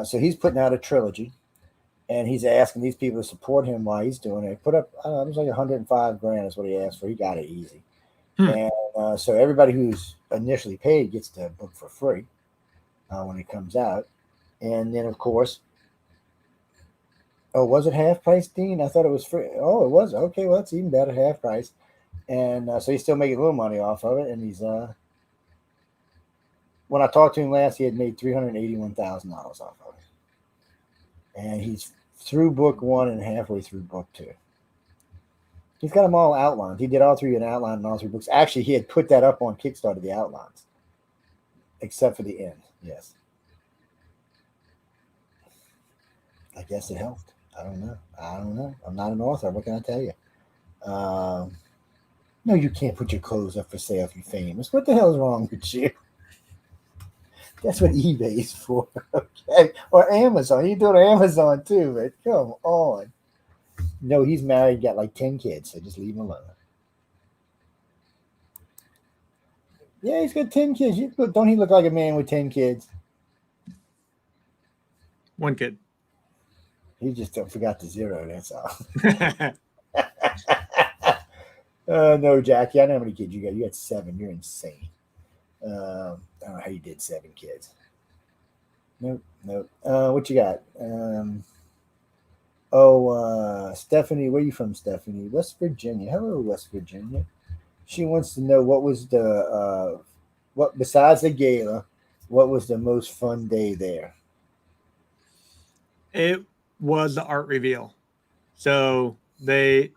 So he's putting out a trilogy, and he's asking these people to support him while he's doing it. Put up, it was like $105,000 is what he asked for. He got it easy. And so everybody who's initially paid gets the book for free when it comes out. And then, of course, oh, was it half price, Dean? I thought it was free. Oh, it was. Okay, well, that's even better, half price. And so he's still making a little money off of it. And he's, when I talked to him last, he had made $381,000 off of it. And he's through book 1 and halfway through book 2. He's got them all outlined. He did all 3 in outline in all 3 books. Actually, he had put that up on Kickstarter, the outlines, except for the end. Yes. I guess it helped. I don't know. I'm not an author. What can I tell you? No, you can't put your clothes up for sale if you're famous. What the hell is wrong with you? That's what eBay is for. Okay. Or Amazon. You do it on Amazon too, but come on. No, he's married, got like 10 kids, so just leave him alone. Yeah, he's got 10 kids. Don't he look like a man with 10 kids? 1 kid. He just forgot the 0, that's all. No, Jackie, I know how many kids you got. You got 7. You're insane. I don't know how you did 7 kids. Nope. What you got? Stephanie, where are you from, Stephanie? West Virginia. Hello, West Virginia. She wants to know what was what besides the gala, what was the most fun day there? It was the art reveal. So they,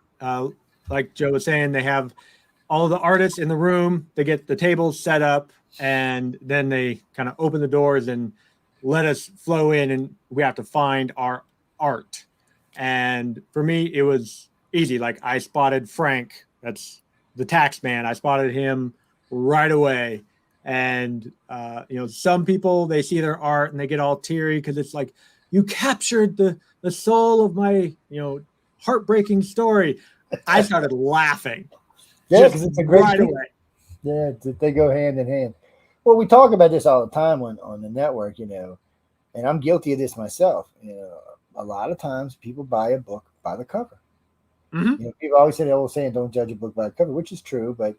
like Joe was saying, they have all the artists in the room. They get the tables set up, and then they kind of open the doors and let us flow in, and we have to find our art. And for me, it was easy. Like I spotted Frank, that's the Taxman. I spotted him right away. And, some people, they see their art and they get all teary because it's like, you captured the soul of my, heartbreaking story. I started laughing. Yeah, because it's a great right away. Yeah, they go hand in hand. Well, we talk about this all the time on the network, and I'm guilty of this myself. A lot of times people buy a book by the cover. Mm-hmm. People always say the old saying, don't judge a book by the cover, which is true, but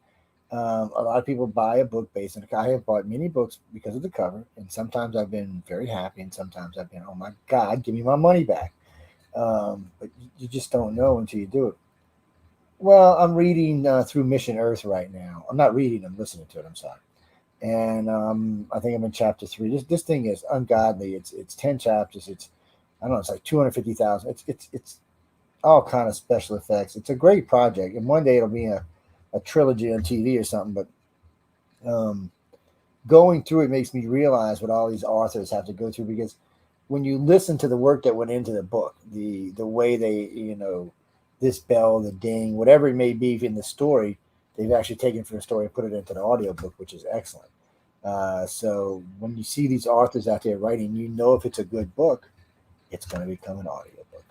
a lot of people buy a book based on the cover. I have bought many books because of the cover, and sometimes I've been very happy, and sometimes I've been, oh my God, give me my money back. But you just don't know until you do it. Well, I'm reading through Mission Earth right now. I'm not reading, I'm listening to it, I'm sorry. And I think I'm in chapter 3. This thing is ungodly. It's 10 chapters. It's, I don't know, it's like 250,000. It's all kind of special effects. It's a great project. And one day it'll be a trilogy on TV or something. But going through it makes me realize what all these authors have to go through, because when you listen to the work that went into the book, the way they, this bell, the ding, whatever it may be in the story, they've actually taken from the story and put it into the audiobook, which is excellent. So when you see these authors out there writing, you know if it's a good book, it's going to become an audiobook.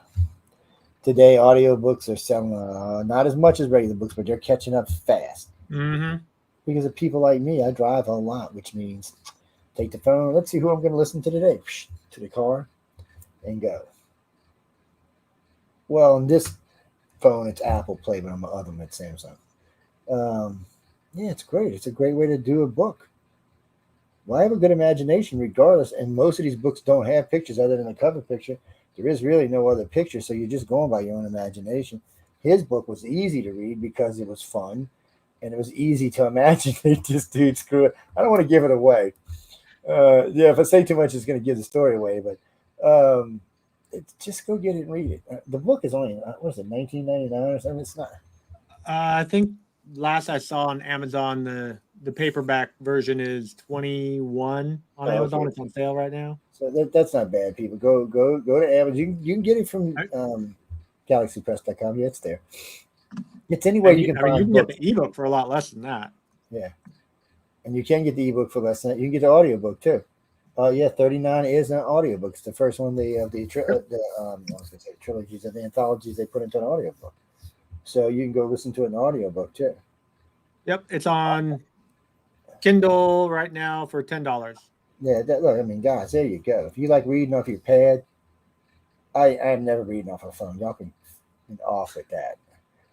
Today, audiobooks are selling not as much as regular books, but they're catching up fast. Mm-hmm. Because of people like me, I drive a lot, which means take the phone. Let's see who I'm going to listen to today. To the car and go. Well, on this phone, it's Apple Play, but on my other one, it's Samsung. Yeah, it's great. It's a great way to do a book. Well, I have a good imagination regardless, and most of these books don't have pictures other than the cover picture. There is really no other picture, so you're just going by your own imagination. His book was easy to read because it was fun, and it was easy to imagine. This dude, screw it. I don't want to give it away. Yeah, if I say too much, it's going to give the story away, but just go get it and read it. The book is only, what is it, $19.99 or something? It's not. I think last I saw on Amazon, the paperback version is $21 on Amazon. Okay. It's on sale right now. So that's not bad, people. Go to Amazon. You can get it from galaxypress.com. Yeah, it's there. It's anywhere you can find. You can get the ebook for a lot less than that. Yeah, and you can get the ebook for less than that. You can get the audiobook too. Yeah, 39 is an audiobook. It's the first one I was going to say trilogies of the anthologies they put into an audiobook. So you can go listen to an audiobook too. Yep, it's on Kindle right now for $10. Yeah, look, I mean, guys, there you go. If you like reading off your pad, I'm never reading off a phone. Y'all can off with that.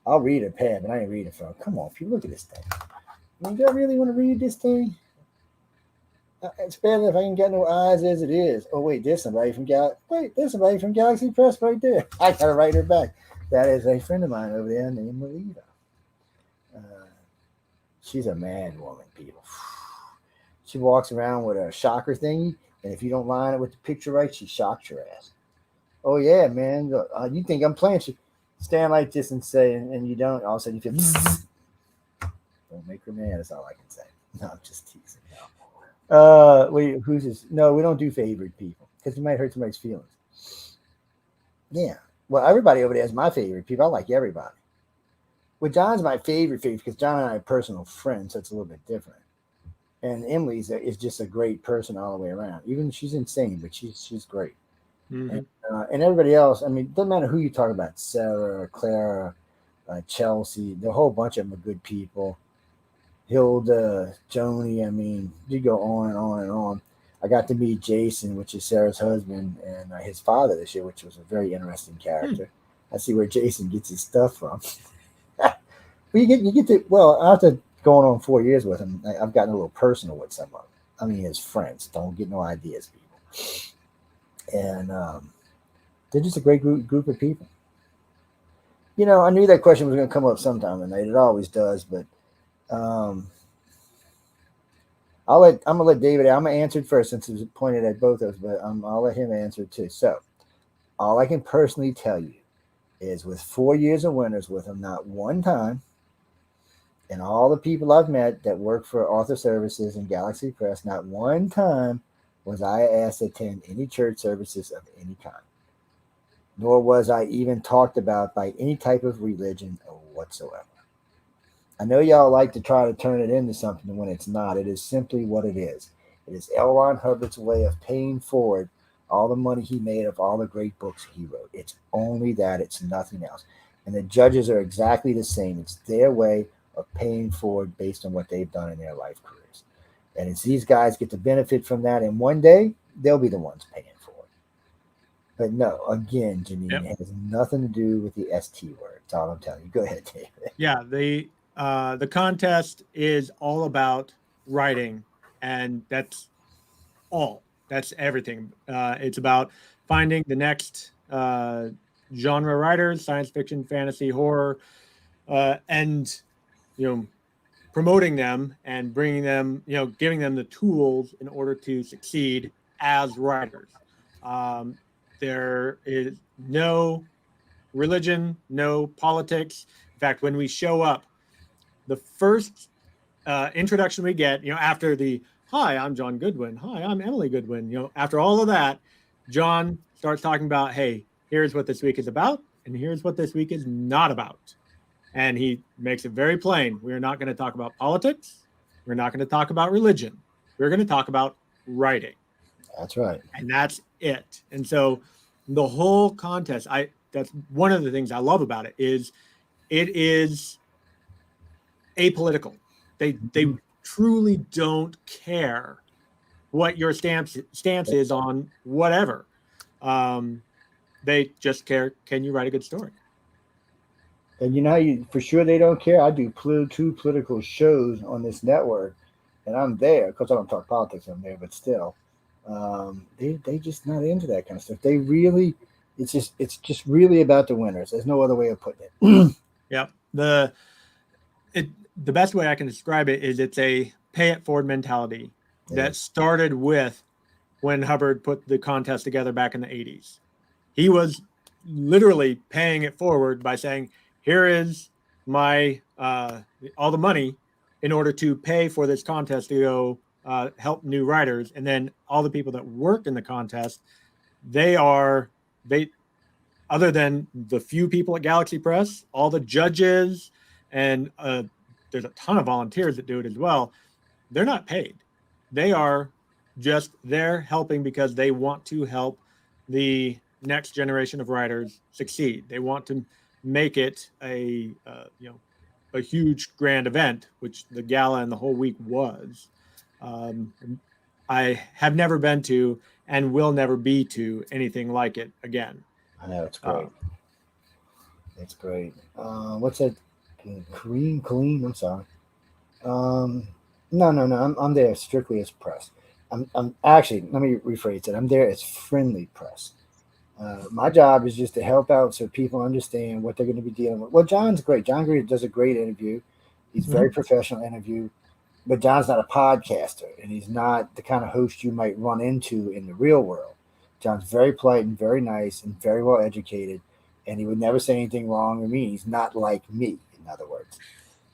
I'll read a pad, but I ain't reading a phone. Come on, if you look at this thing. I mean, do I really want to read this thing? It's better if I ain't got no eyes as it is. Oh, wait, there's somebody from Galaxy Press right there. I got to write her back. That is a friend of mine over there named Melita. She's a mad woman, people. She walks around with a shocker thingy, and if you don't line it with the picture right, she shocks your ass. Oh, yeah, man. You think I'm playing? She stand like this and say, and you don't. All of a sudden, you feel, don't make her mad. That's all I can say. No, I'm just teasing. No. Wait, who's this? No, we don't do favorite people because you might hurt somebody's feelings. Yeah. Well, everybody over there is my favorite people. I like everybody. Well, John's my favorite because John and I are personal friends, so it's a little bit different. And Emily's is just a great person all the way around. Even she's insane, but she's great. Mm-hmm. And everybody else, I mean, it doesn't matter who you talk about, Sarah, Clara, Chelsea, the whole bunch of them are good people. Hilda, Joni, I mean, you go on and on and on. I got to meet Jason, which is Sarah's husband, and his father this year, which was a very interesting character. I see where Jason gets his stuff from. You get to, well, after going on 4 years with him, I've gotten a little personal with some of them. I mean, his friends. Don't get no ideas, people. And they're just a great group of people. You know, I knew that question was going to come up sometime tonight. It always does, but I'm gonna let David. I'm gonna answer it first since it was pointed at both of us, but I'll let him answer it too. So, all I can personally tell you is, with 4 years of winters with him, not one time, and all the people I've met that work for author services and Galaxy Press, not one time was I asked to attend any church services of any kind, nor was I even talked about by any type of religion whatsoever. I know y'all like to try to turn it into something when it's not. It is simply what it is. It is L. Ron Hubbard's way of paying forward all the money he made of all the great books he wrote. It's only that. It's nothing else. And the judges are exactly the same. It's their way of paying forward based on what they've done in their life careers. And it's these guys get to benefit from that. And one day, they'll be the ones paying for it. But no, again, Janine, It has nothing to do with the ST word. That's all I'm telling you. Go ahead, David. Yeah, the contest is all about writing, and that's all. That's everything. It's about finding the next genre writers, science fiction, fantasy, horror, and promoting them and bringing them, giving them the tools in order to succeed as writers. There is no religion, no politics. In fact, when we show up, the first introduction we get, after the, hi, I'm John Goodwin. Hi, I'm Emily Goodwin. After all of that, John starts talking about, hey, here's what this week is about, and here's what this week is not about. And he makes it very plain. We're not going to talk about politics. We're not going to talk about religion. We're going to talk about writing. That's right. And that's it. And so the whole contest, that's one of the things I love about it is apolitical. They truly don't care what your stance is on whatever. They just care, can you write a good story? And you know, for sure they don't care. I do 2 political shows on this network, and I'm there because I don't talk politics. I'm there, but still, they just not into that kind of stuff. They really, it's just really about the winners. There's no other way of putting it. Yep. The best way I can describe it is it's a pay it forward mentality that started with when Hubbard put the contest together back in the 80s. He was literally paying it forward by saying, here is my all the money in order to pay for this contest to go help new writers. And then all the people that work in the contest, they other than the few people at Galaxy Press, all the judges, and there's a ton of volunteers that do it as well. They're not paid. They are just there helping because they want to help the next generation of writers succeed. They want to make it a huge grand event, which the gala and the whole week was. I have never been to and will never be to anything like it again. I know, it's great. It's great. What's that? Clean. I'm sorry. No. I'm there strictly as press. I'm actually, let me rephrase it. I'm there as friendly press. My job is just to help out so people understand what they're going to be dealing with. Well, John's great. John Green does a great interview. He's very professional interview, but John's not a podcaster, and he's not the kind of host you might run into in the real world. John's very polite and very nice and very well educated, and he would never say anything wrong or mean. He's not like me, in other words,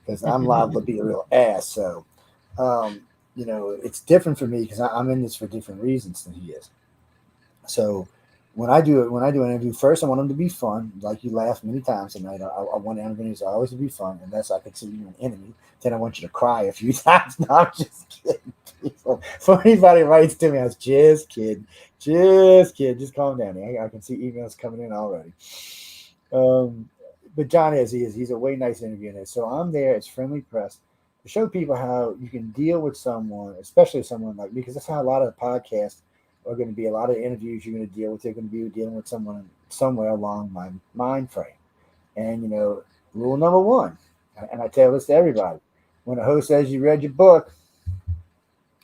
because I'm liable to be a real ass. So, it's different for me because I'm in this for different reasons than he is. So when I do an interview, first I want them to be fun, like you laughed many times tonight. I want interviews always to be fun, unless I consider you an enemy. Then I want you to cry a few times. No, I'm just kidding. People. For anybody writes to me, I was just kidding. Just calm down. I can see emails coming in already. But John he's a way nice interviewer. So I'm there. It's friendly press to show people how you can deal with someone, especially someone like me, because that's how a lot of the podcasts are going to be. A lot of interviews you're going to deal with. They're going to be dealing with someone somewhere along my mind frame. And, rule number 1, and I tell this to everybody, when a host says you read your book,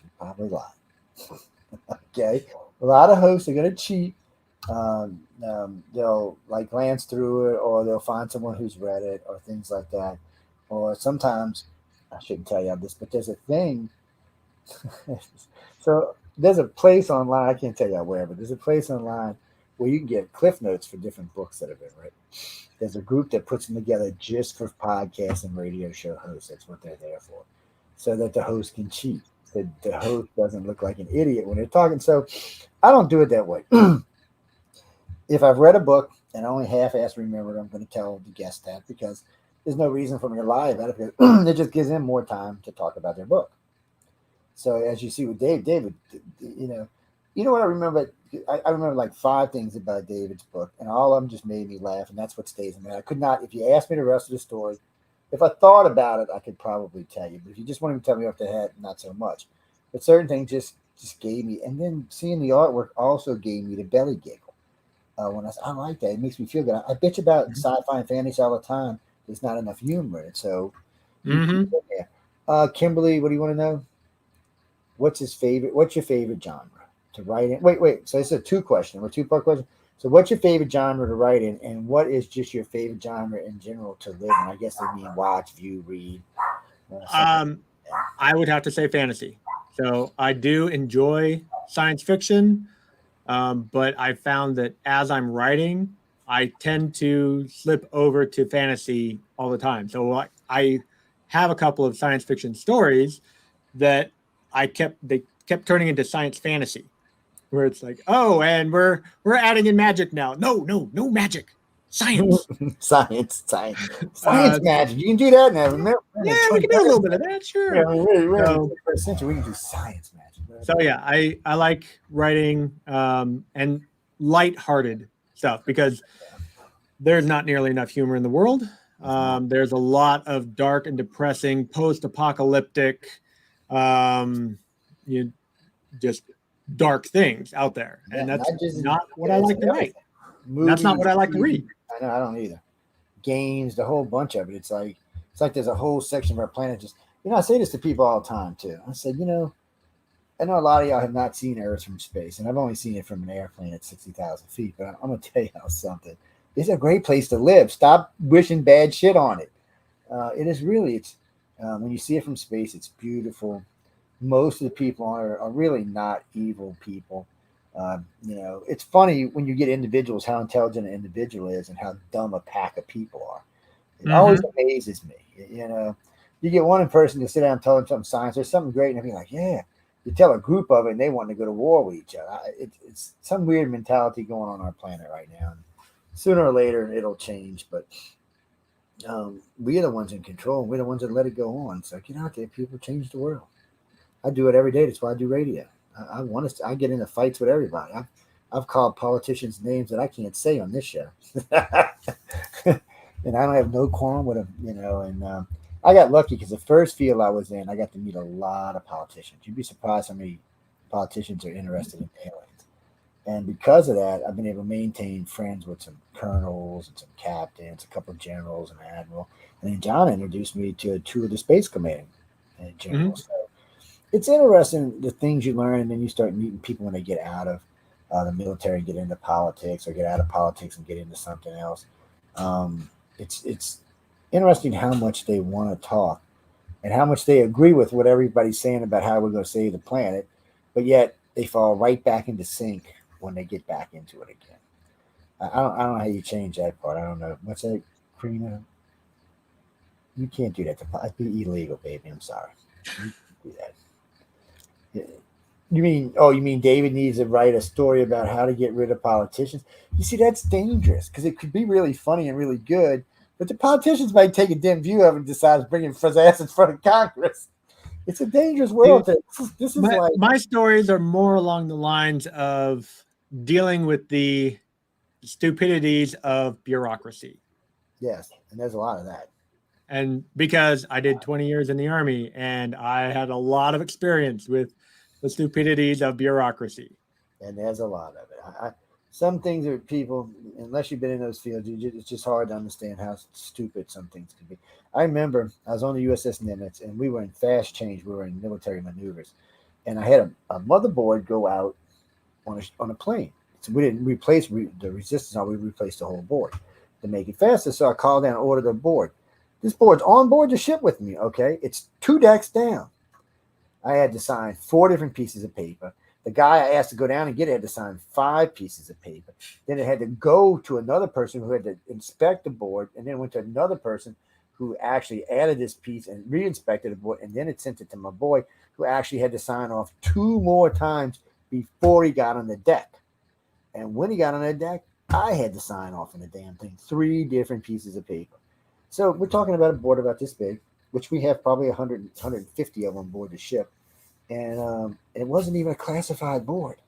you probably lie. Okay? A lot of hosts are going to cheat. They'll glance through it, or they'll find someone who's read it, or things like that. Or sometimes, I shouldn't tell you this, but there's a thing. So there's a place online, I can't tell you where, but there's a place online where you can get cliff notes for different books that have been written. There's a group that puts them together just for podcasts and radio show hosts. That's what they're there for, so that the host can cheat. The host doesn't look like an idiot when they're talking. So I don't do it that way. If I've read a book and only half-assed remembered, I'm going to tell the guest that, because there's no reason for me to lie about it, because it just gives them more time to talk about their book. So as you see with David, you know what I remember? I remember like 5 things about David's book, and all of them just made me laugh, and that's what stays in there. I could not, if you asked me the rest of the story, if I thought about it, I could probably tell you. But if you just wanted to tell me off the head, not so much. But certain things just gave me, and then seeing the artwork also gave me the belly giggle. When I like that, it makes me feel good. I bitch about sci-fi and fantasy all the time. There's not enough humor in it. So, Kimberly, what do you want to know? What's your favorite genre to write in? Wait. So it's a 2-question or 2-part question. So what's your favorite genre to write in, and what is just your favorite genre in general to live in? I guess they mean watch, view, read. I would have to say fantasy. So I do enjoy science fiction, but I found that as I'm writing, I tend to slip over to fantasy all the time. So I have a couple of science fiction stories that they kept turning into science fantasy, where it's like, oh, and we're adding in magic now. No magic. Science. Science magic. You can do that now. Remember? Yeah, we can do a little bit of that, sure. Yeah, we're in So- the 21st century. We can do science magic. So yeah, I like writing and lighthearted stuff because there's not nearly enough humor in the world. There's a lot of dark and depressing, post-apocalyptic, just dark things out there, and that's not what I like to write. That's not what I like to read. I know, I don't either. Games, the whole bunch of it. It's like there's a whole section of our planet just. I say this to people all the time too. I said, I know a lot of y'all have not seen Earth from space, and I've only seen it from an airplane at 60,000 feet. But I'm gonna tell y'all something. It's a great place to live. Stop wishing bad shit on it. It is really. It's when you see it from space, it's beautiful. Most of the people are really not evil people. It's funny when you get individuals, how intelligent an individual is and how dumb a pack of people are. It always amazes me. You get one person to sit down and tell them something science or something great, and they'll be like, yeah. You tell a group of it, and they want to go to war with each other. It's some weird mentality going on our planet right now. And sooner or later, it'll change. But we're the ones in control. We're the ones that let it go on. So get out there, people, change the world. I do it every day. That's why I do radio. I get into fights with everybody. I've called politicians names that I can't say on this show, and I don't have no qualm with them. And I got lucky because the first field I was in, I got to meet a lot of politicians. You'd be surprised how many politicians are interested in aliens. And because of that, I've been able to maintain friends with some colonels and some captains, a couple of generals, and admiral. And then John introduced me to two of the space command generals. So it's interesting the things you learn, and then you start meeting people when they get out of the military, get into politics, or get out of politics and get into something else. It's interesting how much they want to talk and how much they agree with what everybody's saying about how we're going to save the planet, but yet they fall right back into sync when they get back into it again. I don't know how you change that part. I don't know. What's that, Karina? You can't do that. It'd be illegal, baby. I'm sorry. You can't do that. You mean David needs to write a story about how to get rid of politicians? You see, that's dangerous because it could be really funny and really good, but the politicians might take a dim view of it and decide to bring his ass in front of Congress. It's a dangerous world. This is my stories are more along the lines of dealing with the stupidities of bureaucracy. Yes, and there's a lot of that. And because I did 20 years in the Army, and I had a lot of experience with the stupidities of bureaucracy. And there's a lot of it. Some things are people, unless you've been in those fields, it's just hard to understand how stupid some things can be. I remember I was on the USS Nimitz, and we were in fast change. We were in military maneuvers. And I had a motherboard go out on a plane. So we didn't replace the resistance, we replaced the whole board to make it faster. So I called down and ordered a board. This board's on board the ship with me, okay? It's 2 decks down. I had to sign 4 different pieces of paper. The guy I asked to go down and get it had to sign 5 pieces of paper. Then it had to go to another person who had to inspect the board, and then went to another person who actually added this piece and re-inspected the board, and then it sent it to my boy who actually had to sign off 2 more times before he got on the deck. And when he got on the deck, I had to sign off on the damn thing. 3 different pieces of paper. So we're talking about a board about this big, which we have probably 100, 150 of on board the ship. And it wasn't even a classified board.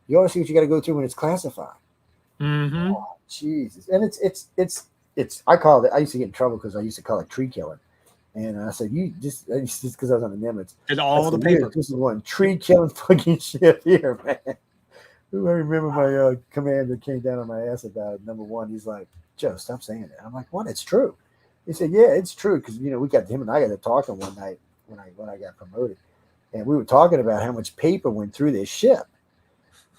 You always see what you got to go through when it's classified. Mm-hmm. Oh, Jesus. And it's I called it, I used to get in trouble because I used to call it tree killing. And I said, just because I was on the Nimitz. And all the paper. This is one tree killing fucking shit here, man. I remember my commander came down on my ass about it. Number one, he's like, Joe, stop saying that. I'm like, what? It's true. He said, yeah, it's true. Because, we got him and I got to talking one night when I got promoted. And we were talking about how much paper went through this ship.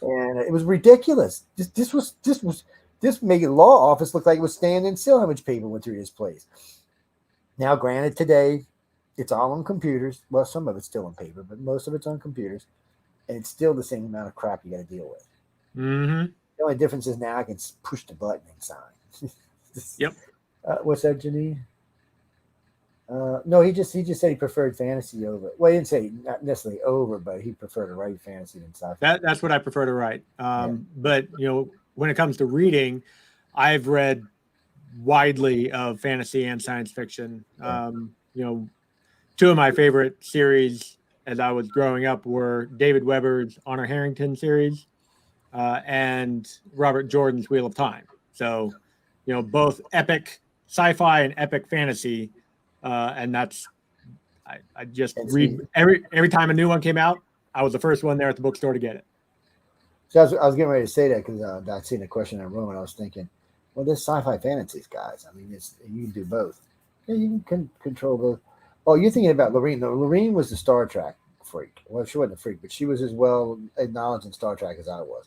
And it was ridiculous. This making law office look like it was standing still how much paper went through this place. Now, granted, today, it's all on computers. Well, some of it's still on paper, but most of it's on computers. And it's still the same amount of crap you got to deal with. Mm-hmm. The only difference is now I can push the button and sign. Yep. What's that, Janine? No, he just said he preferred fantasy over. Well, he didn't say not necessarily over, but he preferred to write fantasy than sci-fi. That's what I prefer to write. But when it comes to reading, I've read widely of fantasy and science fiction. Two of my favorite series as I was growing up were David Weber's Honor Harrington series and Robert Jordan's Wheel of Time. So, both epic sci-fi and epic fantasy. And that's, I just read every time a new one came out, I was the first one there at the bookstore to get it. So I was getting ready to say that because I'd seen a question in a room and I was thinking, well, there's sci-fi fantasies, guys. I mean, you can do both. Yeah, you can control both. Oh, you're thinking about Lorene. No, Lorene was the Star Trek freak. Well, she wasn't a freak, but she was as well acknowledged in Star Trek as I was.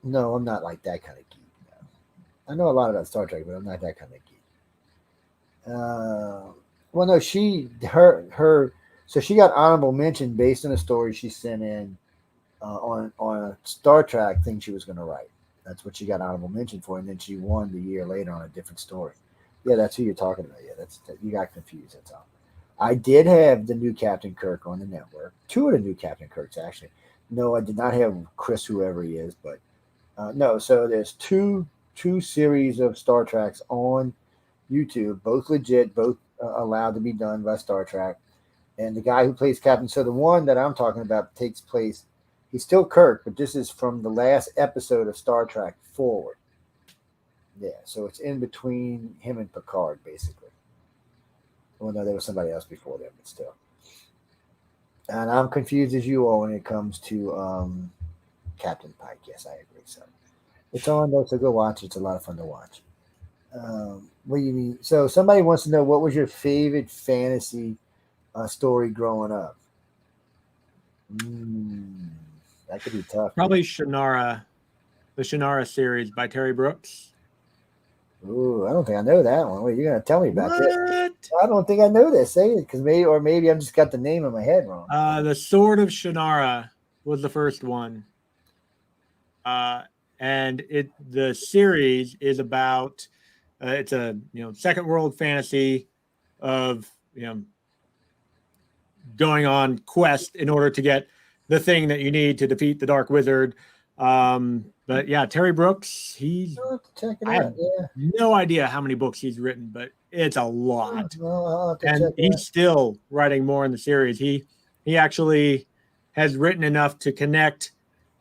No, I'm not like that kind of geek. No. I know a lot about Star Trek, but I'm not that kind of geek. Well, no, so she got honorable mention based on a story she sent in on a Star Trek thing she was going to write. That's what she got honorable mention for, and then she won the year later on a different story. Yeah, that's who you're talking about. Yeah, you got confused. That's all. I did have the new Captain Kirk on the network. 2 of the new Captain Kirks, actually. No, I did not have Chris, whoever he is, but no. So there's two series of Star Treks on YouTube, both legit, both allowed to be done by Star Trek. And the guy who plays Captain, so the one that I'm talking about takes place, he's still Kirk, but this is from the last episode of Star Trek forward. Yeah, so it's in between him and Picard, basically. Well, no, there was somebody else before them, but still. And I'm confused as you are when it comes to Captain Pike. Yes, I agree. So it's on though, so go watch it. It's a lot of fun to watch. What do you mean? So somebody wants to know, what was your favorite fantasy story growing up? That could be tough. Probably Shannara, the Shannara series by Terry Brooks. Ooh, I don't think I know that one. Wait, you're gonna tell me about this? I don't think I know this. Say it, because maybe I've just got the name in my head wrong. The Sword of Shannara was the first one, and the series is about it's a second world fantasy of going on quest in order to get the thing that you need to defeat the Dark Wizard. But yeah, Terry Brooks, I'll have to check it I out. have Yeah. no idea how many books he's written, but it's a lot. Well, I'll have to And check it he's out. still writing more in the series. He actually has written enough to connect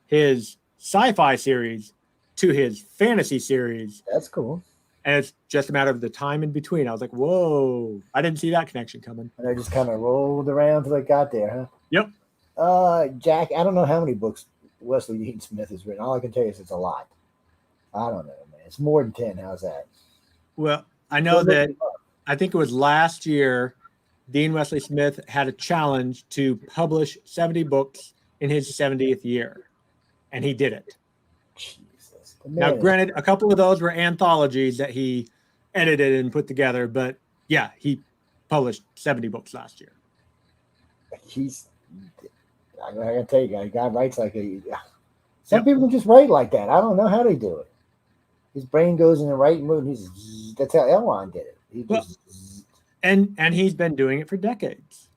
his sci-fi series to his fantasy series. That's cool. And it's just a matter of the time in between. I was like, whoa, I didn't see that connection coming. And I just kind of rolled around till I got there, huh? Yep. Jack, I don't know how many books Wesley Dean Smith has written. All I can tell you is it's a lot. I don't know, man. It's more than 10. How's that? Well, I know that I think it was last year, Dean Wesley Smith had a challenge to publish 70 books in his 70th year, and he did it. Jesus. Now, granted, a couple of those were anthologies that he edited and put together, but yeah, he published 70 books last year. I gotta tell you, guy writes like some people just write like that. I don't know how they do it. His brain goes in the right mood. That's how Elron did it. And he's been doing it for decades.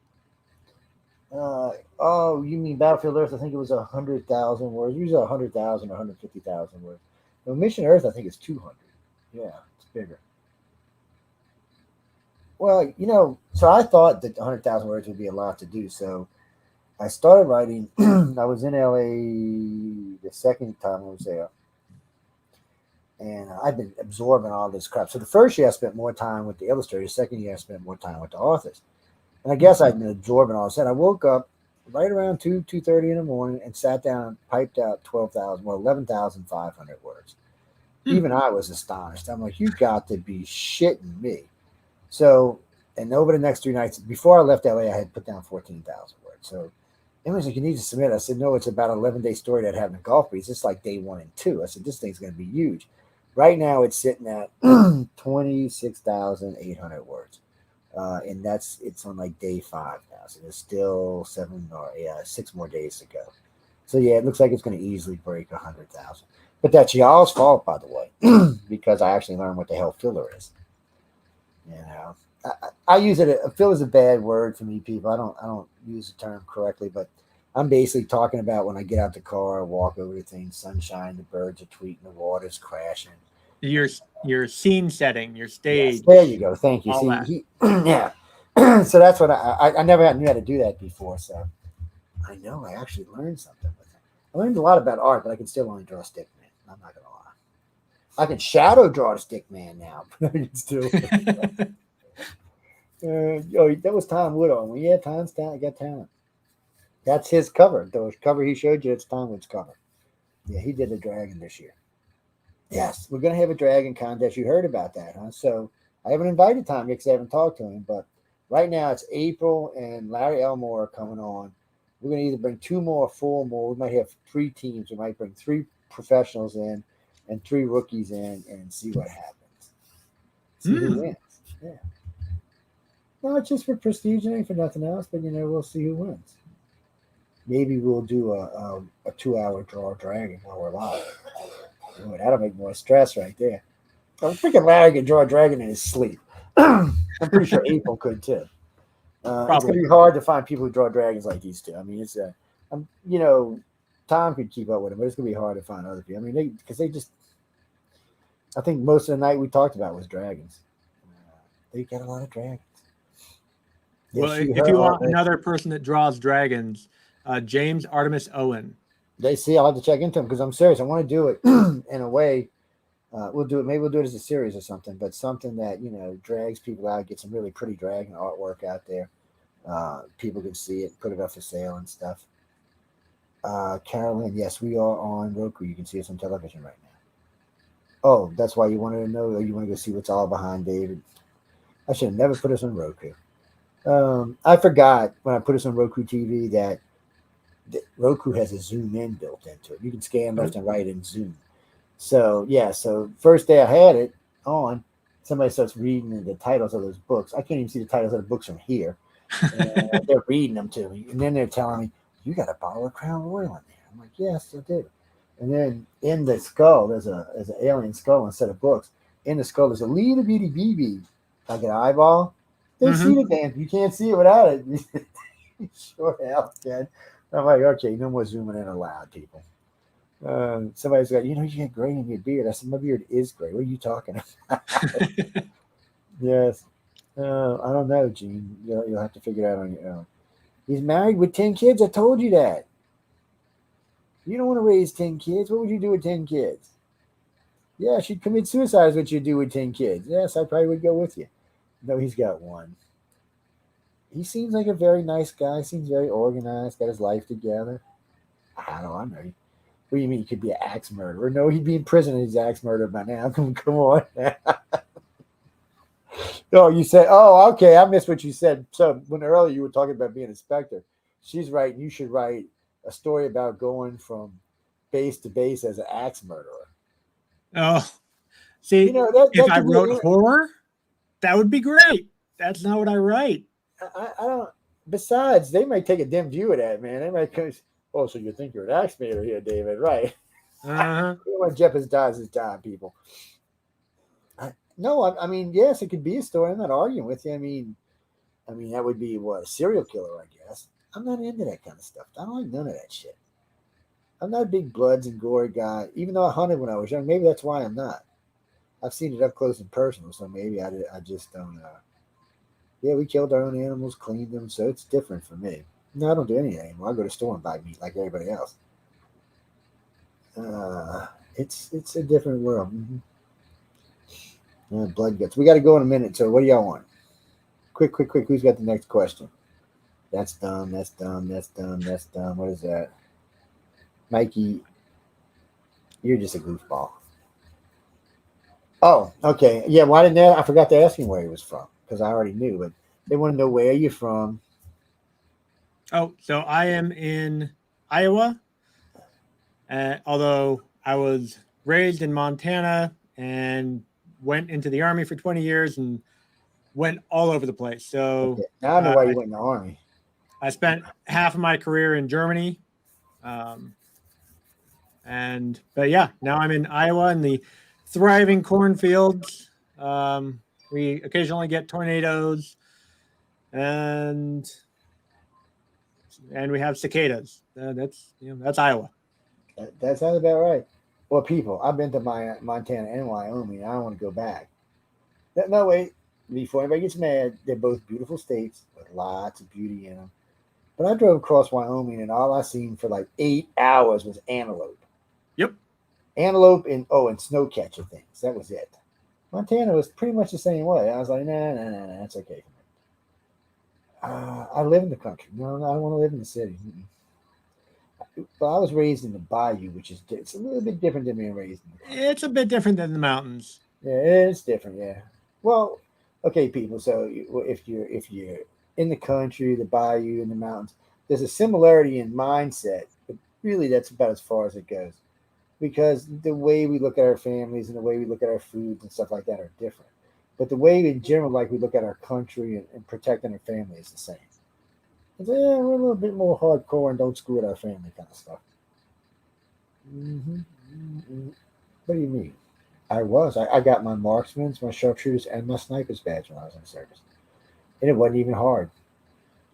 You mean Battlefield Earth? I think it was 100,000 words. Usually 100,000 or 150,000 words. No, Mission Earth, I think is 200. Yeah, it's bigger. Well, so I thought that 100,000 words would be a lot to do. So I started writing. I was in LA the second time I was there. And I've been absorbing all this crap. So the first year I spent more time with the illustrators. Second year I spent more time with the authors. And I guess I'd been absorbing all this. And I woke up right around 2:30 in the morning and sat down and piped out 11,500 words. Even I was astonished. I'm like, you got to be shitting me. So, and over the next 3 nights, before I left LA, I had put down 14,000 words. So everyone's like, you need to submit. I said, no, it's about an 11-day story that happened in Gulf Breeze. It's like day 1 and 2. I said, this thing's going to be huge. Right now, it's sitting at 26,800 words. And it's on like day 5 now. So there's still 6 more days to go. So yeah, it looks like it's going to easily break 100,000. But that's y'all's fault, by the way, because I actually learned what the hell filler is. I use it. Filler is a bad word for me, people. I don't use the term correctly, but I'm basically talking about when I get out the car, I walk over to things, sunshine, the birds are tweeting, the water's crashing. Your scene setting, your stage. Yes, there you go. Thank you. All See, that. yeah. So that's what I never knew how to do that before. So I know I actually learned something with it. I learned a lot about art, but I can still only draw a stick man. I'm not gonna lie. I can shadow draw a stick man now, but I can still. That was Tom Woodall. Well, yeah, Tom's talent. Got talent. That's his cover. The cover he showed you, it's Tom Wood's cover. Yeah, he did a dragon this year. Yes, we're going to have a dragon contest. You heard about that, huh? So I haven't invited Tom yet because I haven't talked to him. But right now it's April and Larry Elmore are coming on. We're going to either bring 2 more or 4 more. We might have 3 teams. We might bring 3 professionals in and 3 rookies in and see what happens. See who wins. Yeah. No, it's just for prestige. It ain't for nothing else. But, we'll see who wins. Maybe we'll do a 2-hour draw dragon while we're live. Boy, that'll make more stress right there. I'm freaking Larry can draw a dragon in his sleep. I'm pretty sure April could too. It's going to be hard to find people who draw dragons like these two. I mean, it's Tom could keep up with him, but it's going to be hard to find other people. I mean, I think most of the night we talked about was dragons. They got a lot of dragons. Well, if you want another person that draws dragons, James Artemis Owen. They see. I'll have to check into them because I'm serious. I want to do it in a way. We'll do it. Maybe we'll do it as a series or something, but something that drags people out, get some really pretty dragon artwork out there. People can see it, put it up for sale and stuff. Carolyn, yes, we are on Roku. You can see us on television right now. Oh, that's why you wanted to know. Or you want to go see what's all behind David? I should have never put us on Roku. I forgot when I put us on Roku TV that Roku has a zoom in built into it. You can scan left and right and zoom. So first day I had it on, somebody starts reading the titles of those books. I can't even see the titles of the books from here. They're reading them to me, and then they're telling me, "You got a bottle of Crown Royal in there." I'm like, "Yes, I do." And then in the skull, there's an alien skull instead of books. In the skull, there's a little bitty BB, like an eyeball. They see the damn. You can't see it without it. Sure hell can. I'm like, okay, no more zooming in allowed, people. Somebody's got, you get gray in your beard. I said, my beard is gray. What are you talking about? Yes. I don't know, Gene. You'll have to figure it out on your own. He's married with 10 kids. I told you that. You don't want to raise 10 kids. What would you do with 10 kids? Yeah, she'd commit suicide is what you'd do with 10 kids. Yes, I probably would go with you. No, he's got 1. He seems like a very nice guy. Seems very organized. Got his life together. I don't know. What do you mean he could be an axe murderer? No, he'd be in prison if he's axe murdered by now. Come on. Oh, you said, oh, okay. I missed what you said. So when earlier you were talking about being an inspector, she's right. You should write a story about going from base to base as an axe murderer. Oh, see, if I wrote horror, that would be great. That's not what I write. I don't. Besides, they might take a dim view of that, man. They might go, "Oh, so you think you're an axe murderer here, David?" Right? You don't want to jeopardize his job, people. No, I mean, yes, it could be a story. I'm not arguing with you. I mean, that would be a serial killer, I guess. I'm not into that kind of stuff. I don't like none of that shit. I'm not a big bloods and gore guy, even though I hunted when I was young. Maybe that's why I'm not. I've seen it up close and personal, so maybe I just don't. Yeah, we killed our own animals, cleaned them, so it's different for me. No, I don't do anything anymore. I go to the store and buy meat like everybody else. It's a different world. Blood guts. We got to go in a minute, so what do y'all want? Quick. Who's got the next question? That's dumb. What is that? Mikey, you're just a goofball. Oh, okay. Yeah, why didn't I forgot to ask him where he was from because I already knew, but they want to know where you're from. Oh, so I am in Iowa, although I was raised in Montana and went into the Army for 20 years and went all over the place. So okay. Now I know why you went in the Army. I spent half of my career in Germany. But yeah, now I'm in Iowa in the thriving cornfields. We occasionally get tornadoes, and and we have cicadas. That's Iowa. That sounds about right. Well, people, I've been to Montana and Wyoming. I don't want to go back. No, wait. Before anybody gets mad, they're both beautiful states with lots of beauty in them. But I drove across Wyoming, and all I seen for like 8 hours was antelope. Yep. Antelope and snow catcher things. That was it. Montana was pretty much the same way. I was like, nah, that's okay for me. I live in the country. No, I don't want to live in the city. But I was raised in the bayou, which is it's a little bit different than being raised in the country. It's a bit different than the mountains. Yeah, it's different. Yeah. Well, okay, people. So if you're in the country, the bayou, and the mountains, there's a similarity in mindset, but really that's about as far as it goes. Because the way we look at our families and the way we look at our foods and stuff like that are different. But the way in general, like we look at our country and protecting our family is the same. It's, we're a little bit more hardcore and don't screw with our family kind of stuff. What do you mean? I got my marksman's, my sharpshooters, and my sniper's badge when I was in the service. And it wasn't even hard.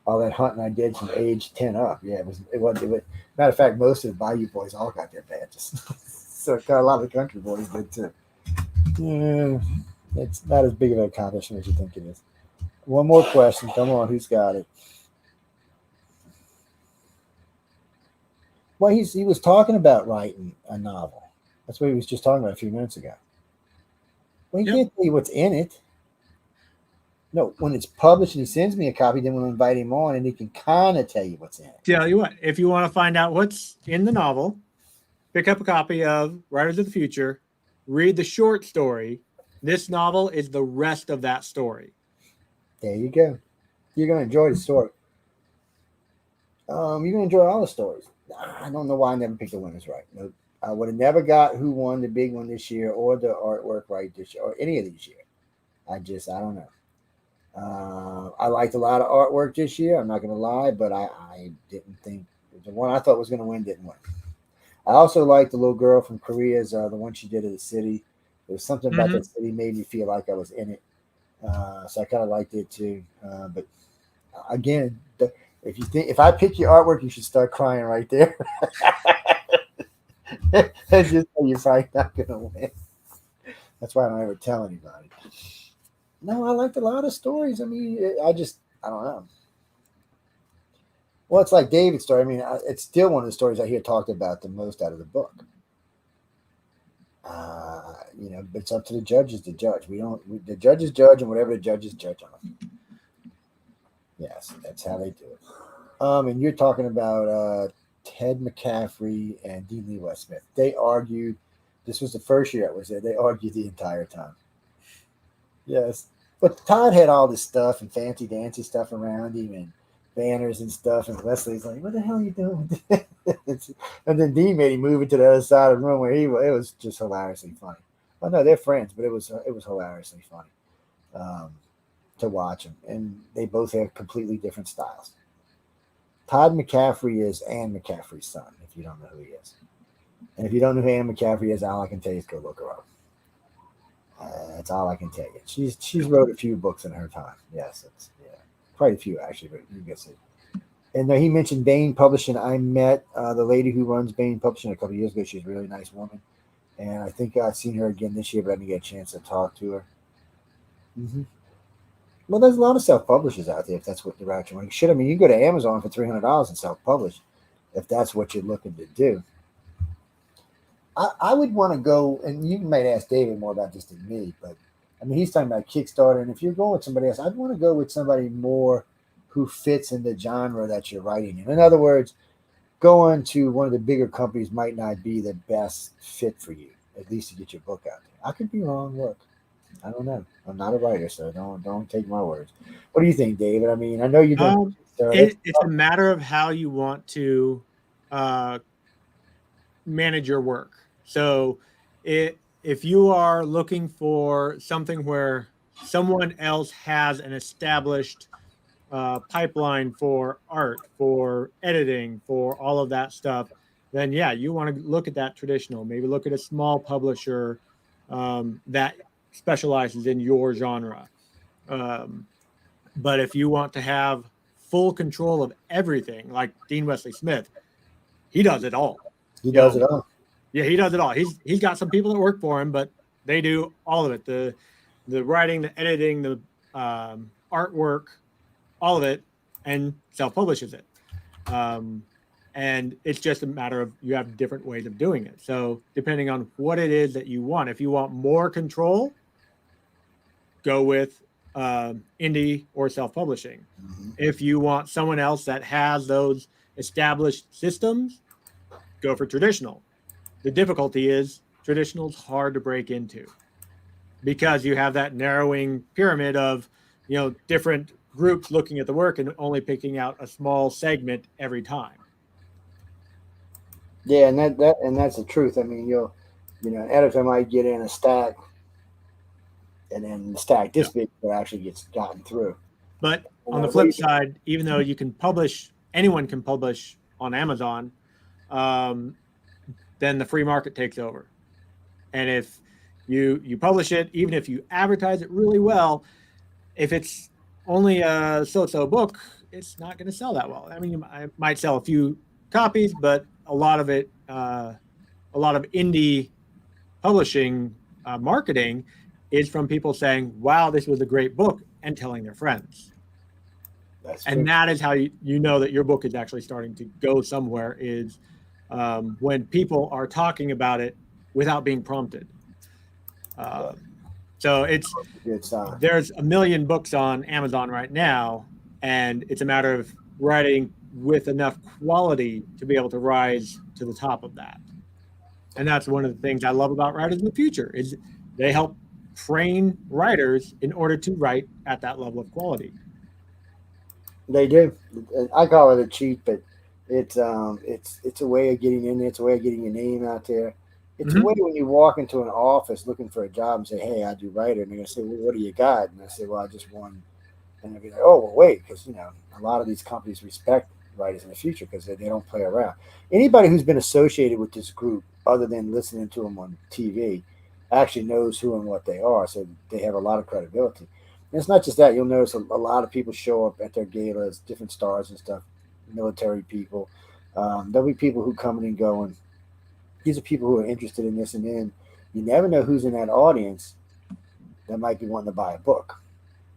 All that hunting I did from age 10 up. Yeah, it wasn't. Matter of fact, most of the Bayou boys all got their badges. So a lot of the country boys did too. Yeah, it's not as big of an accomplishment as you think it is. One more question. Come on, who's got it? Well, he was talking about writing a novel. That's what he was just talking about a few minutes ago. Well, he can't tell you what's in it. No, when it's published and he sends me a copy, then we'll invite him on and he can kind of tell you what's in it. Tell you what, if you want to find out what's in the novel, pick up a copy of Writers of the Future, read the short story. This novel is the rest of that story. There you go. You're going to enjoy the story. You're going to enjoy all the stories. I don't know why I never picked the winners right. Nope. I would have never got who won the big one this year or the artwork right this year or any of these years. I don't know. I liked a lot of artwork this year. I'm not going to lie, but I didn't think the one I thought was going to win didn't win. I also liked the little girl from Korea's, the one she did of the city. There was something about that city made me feel like I was in it. So I kind of liked it too. But again, if I pick your artwork, you should start crying right there. That's just you're probably not going to win. That's why I don't ever tell anybody. No, I liked a lot of stories. I mean, I don't know. Well, it's like David's story. I mean, it's still one of the stories I hear talked about the most out of the book. But it's up to the judges to judge. The judges judge, and whatever the judges judge on. Yes, that's how they do it. And you're talking about Ted McCaffrey and Dean Lee West Smith. They argued. This was the first year I was there. They argued the entire time. Yes. But Todd had all this stuff and fancy dancy stuff around him and banners and stuff. And Leslie's like, what the hell are you doing with this? And then Dean made him move it to the other side of the room where it was just hilariously funny. Well, no, they're friends, but it was hilariously funny to watch them. And they both have completely different styles. Todd McCaffrey is Anne McCaffrey's son, if you don't know who he is. And if you don't know who Anne McCaffrey is, all I can tell you is go look her up. That's all I can tell you. She's wrote a few books in her time. Yes, quite a few actually, but you can see. And he mentioned Bain Publishing. I met the lady who runs Bain Publishing a couple of years ago. She's a really nice woman, and I think I've seen her again this year, but I didn't get a chance to talk to her. Well, there's a lot of self-publishers out there if that's what the route you want. I mean, you can go to Amazon for $300 and self-publish if that's what you're looking to do. I would want to go, and you might ask David more about this than me, but I mean, he's talking about Kickstarter, and if you're going with somebody else, I'd want to go with somebody more who fits in the genre that you're writing in. In other words, going to one of the bigger companies might not be the best fit for you, at least to get your book out there. I could be wrong. Look, I don't know. I'm not a writer, so don't take my words. What do you think, David? I mean, I know you don't. It's a matter of how you want to manage your work. So if you are looking for something where someone else has an established pipeline for art, for editing, for all of that stuff, then yeah, you want to look at that traditional. Maybe look at a small publisher that specializes in your genre. But if you want to have full control of everything, like Dean Wesley Smith, he does it all. He does it all. Yeah, he does it all. He's got some people that work for him, but they do all of it. The writing, the editing, the artwork, all of it, and self-publishes it. And it's just a matter of you have different ways of doing it. So depending on what it is that you want, if you want more control, go with indie or self-publishing. If you want someone else that has those established systems, go for traditional. The difficulty is traditional is hard to break into because you have that narrowing pyramid of, different groups looking at the work and only picking out a small segment every time. Yeah, and that's the truth. I mean, an editor might get in a stack, and then the stack this big that actually gets gotten through. But on the flip side, even though anyone can publish on Amazon, then the free market takes over. And if you publish it, even if you advertise it really well, if it's only a so-so book, it's not going to sell that well. I mean, I might sell a few copies, but a lot of indie publishing marketing is from people saying, wow, this was a great book, and telling their friends. And that is how you know that your book is actually starting to go somewhere, is when people are talking about it without being prompted. So there's a million books on Amazon right now, and it's a matter of writing with enough quality to be able to rise to the top of that. And that's one of the things I love about Writers in the Future, is they help train writers in order to write at that level of quality. They do. I call it a cheat, but it's a way of getting in there. It's a way of getting your name out there. It's a way when you walk into an office looking for a job and say, hey, I do writer. And they're going to say, well, what do you got? And I say, well, I just won. And they'll be like, oh, well, wait, because, a lot of these companies respect Writers in the Future because they don't play around. Anybody who's been associated with this group, other than listening to them on TV, actually knows who and what they are. So they have a lot of credibility. And it's not just that. You'll notice a lot of people show up at their galas, different stars and stuff, military people. There'll be people who come in and go, and these are people who are interested in this, and then you never know who's in that audience that might be wanting to buy a book.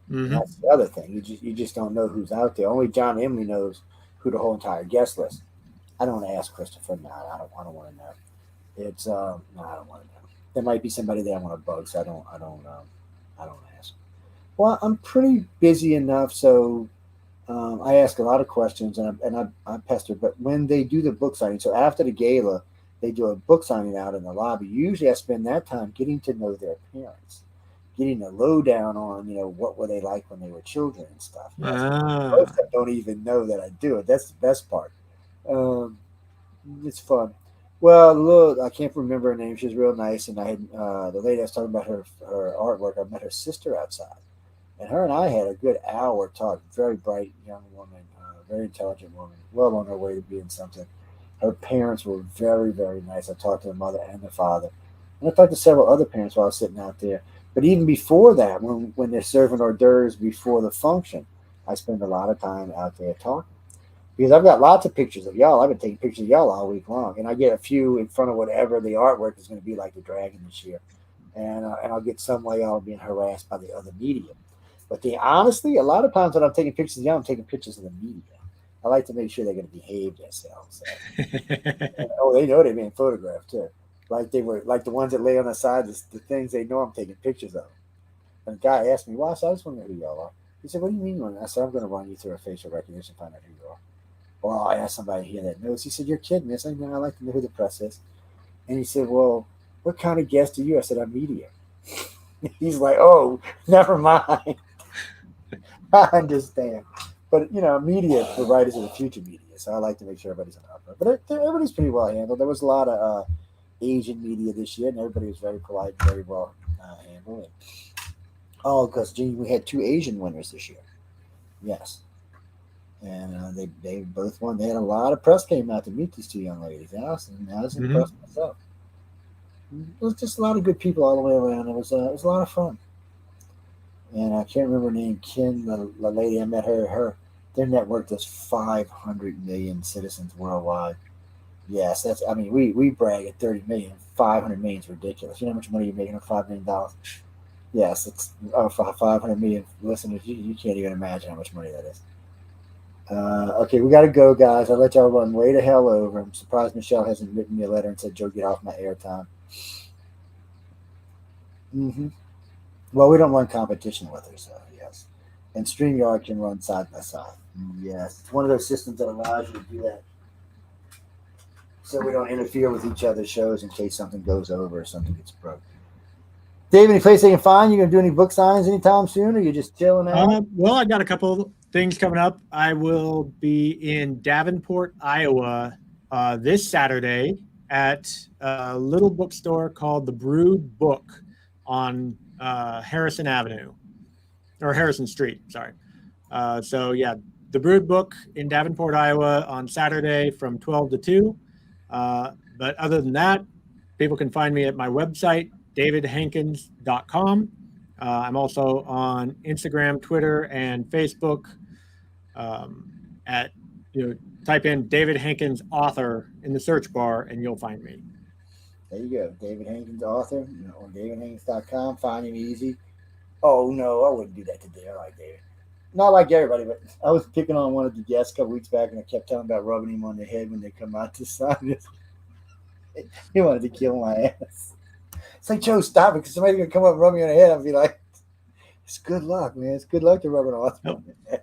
That's the other thing. You just don't know who's out there. Only John Emily knows who the whole entire guest list. I don't want to ask Christopher. No, I don't want to know. It's no, I don't want to know. There might be somebody that I want to bug, so I don't ask. Well, I'm pretty busy enough, so I ask a lot of questions and I pester. But when they do the book signing, so after the gala, they do a book signing out in the lobby. Usually, I spend that time getting to know their parents, getting a lowdown on what were they like when they were children and stuff. Most of them don't even know that I do it. That's the best part. It's fun. Well, I can't remember her name. She's real nice, and I had the lady I was talking about her artwork. I met her sister outside, and her and I had a good hour talk. Very bright young woman, very intelligent woman, well on her way to being something. Her parents were very, very nice. I talked to the mother and the father, and I talked to several other parents while I was sitting out there. But even before that, when they're serving hors d'oeuvres before the function, I spend a lot of time out there talking. Because I've got lots of pictures of y'all. I've been taking pictures of y'all all week long. And I get a few in front of whatever the artwork is going to be, like the dragon this year. And I'll get some while y'all being harassed by the other media. But honestly, a lot of times when I'm taking pictures of y'all, I'm taking pictures of the media. I like to make sure they're going to behave themselves. They know they're being photographed too. Like the ones that lay on the side, the things they know I'm taking pictures of. And the guy asked me, well, so I just want to know who y'all are. He said, what do you mean? I said, I'm going to run you through a facial recognition, find out who you are. Or I'll ask somebody here that knows. He said, you're kidding me. I said, no, I like to know who the press is. And he said, well, what kind of guest are you? I said, I'm media. He's like, oh, never mind. I understand. But, media, the Writers of the Future media. So I like to make sure everybody's on up. But everybody's pretty well handled. There was a lot of Asian media this year, and everybody was very polite, very well handled. Because, we had 2 Asian winners this year. Yes. And they both won. They had a lot of press came out to meet these 2 young ladies. I was impressed myself. It was just a lot of good people all the way around. It was a lot of fun. And I can't remember her name, Kim, the lady I met her Their network does 500 million citizens worldwide. Yes, that's. I mean, we brag at 30 million. 500 million is ridiculous. You know how much money you're making on $5 million? Yes, it's 500 million listeners. You can't even imagine how much money that is. Okay, we got to go, guys. I'll let y'all run way to hell over. I'm surprised Michelle hasn't written me a letter and said, Joe, get off my airtime. Well, we don't run competition with her, so yes. And StreamYard can run side by side. Yes, it's one of those systems that allows you to do that. So we don't interfere with each other's shows in case something goes over or something gets broke. Dave, any place they can find you? Gonna do any book signings anytime soon, or you just chilling out? Well, I got a couple things coming up. I will be in Davenport, Iowa, this Saturday at a little bookstore called the Brood Book on Harrison Avenue, or Harrison Street. Sorry. So yeah, the Brood Book in Davenport, Iowa, on Saturday from 12 to 2. But other than that, people can find me at my website, davidhankins.com. I'm also on Instagram, Twitter, and Facebook. Type in David Hankins author in the search bar, and you'll find me. There you go, David Hankins author. On davidhankins.com. Find him easy. Oh no, I wouldn't do that today. I like David. Not like everybody, but I was picking on one of the guests a couple weeks back, and I kept telling about rubbing him on the head when they come out to sign. He wanted to kill my ass. It's like, Joe, stop it, because somebody's going to come up and rub me on the head. I'll be like, it's good luck, man. It's good luck to rub an author on the head.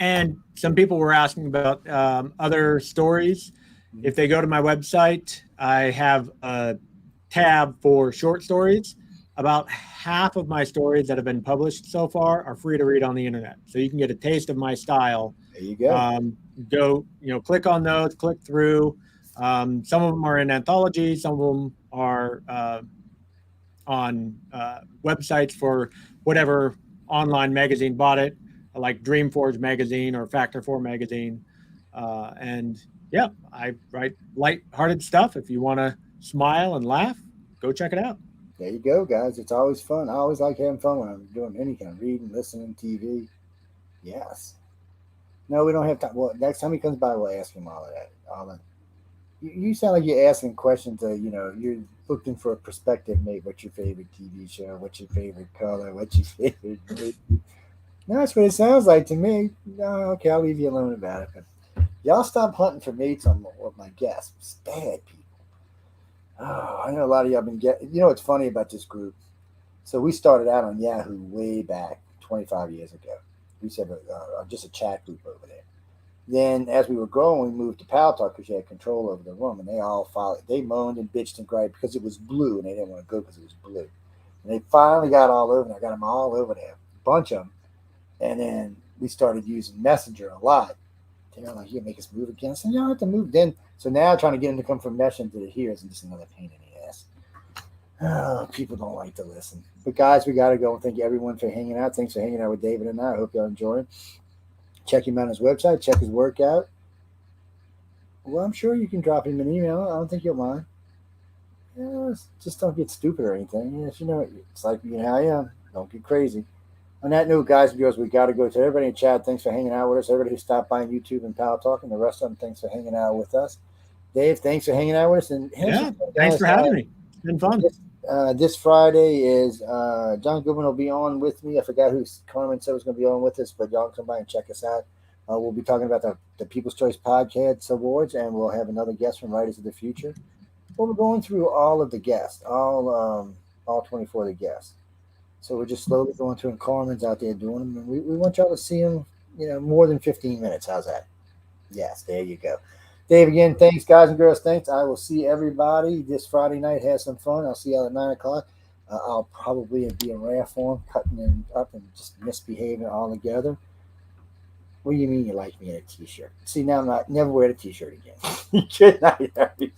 And some people were asking about other stories. If they go to my website, I have a tab for short stories. About half of my stories that have been published so far are free to read on the internet. So you can get a taste of my style. There you go. Click on those, click through. Some of them are in anthology. Some of them are on websites for whatever online magazine bought it, like Dreamforge magazine or Factor 4 magazine. And yeah, I write lighthearted stuff. If you want to smile and laugh, go check it out. There you go, guys. It's always fun. I always like having fun when I'm doing any kind of reading, listening, TV. Yes. No, we don't have time. Well, next time he comes by, we'll ask him all of that. You sound like you're asking questions. You're looking for a perspective, mate. What's your favorite TV show? What's your favorite color? What's your favorite movie? No, that's what it sounds like to me. No, okay, I'll leave you alone about it. But y'all stop hunting for mates with my guests. It's bad people. Oh, I know a lot of y'all been getting. You know what's funny about this group? So we started out on Yahoo way back 25 years ago. We used to have just a chat group over there. Then, as we were growing, we moved to Pal Talk because you had control over the room, and they all followed. They moaned and bitched and griped because it was blue, and they didn't want to go because it was blue. And they finally got all over, and I got them all over there, a bunch of them. And then we started using Messenger a lot. They're like, "You make us move again." I said, "You don't have to move." Then, so now trying to get them to come from Messenger to here is just another pain in the ass. Oh, people don't like to listen. But guys, we got to go. And thank you everyone for hanging out. Thanks for hanging out with David and I hope y'all enjoy it. Check him out on his website. Check his work out. Well, I'm sure you can drop him an email. I don't think you'll mind. Just don't get stupid or anything. It's like how I am. Don't get crazy. On that note, guys and girls, we got to go. To everybody in chat, thanks for hanging out with us. Everybody who stopped by on YouTube and Pal Talk, and the rest of them, thanks for hanging out with us. Dave, thanks for hanging out with us. And thanks for having me. It's been fun. This Friday is John Goodwin will be on with me. I forgot who Carmen said was going to be on with us, but y'all come by and check us out. We'll be talking about the People's Choice Podcast Awards, and we'll have another guest from Writers of the Future. Well, we're going through all of the guests, all 24 of the guests. So we're just slowly going through, and Carmen's out there doing them. And we want y'all to see them, more than 15 minutes. How's that? Yes, there you go. Dave, again, thanks, guys and girls. Thanks. I will see everybody this Friday night. Have some fun. I'll see y'all at 9 o'clock. I'll probably be in rare form, cutting them up and just misbehaving all together. What do you mean you like me in a T-shirt? See, now I'm never wear a T-shirt again. Good night, everybody.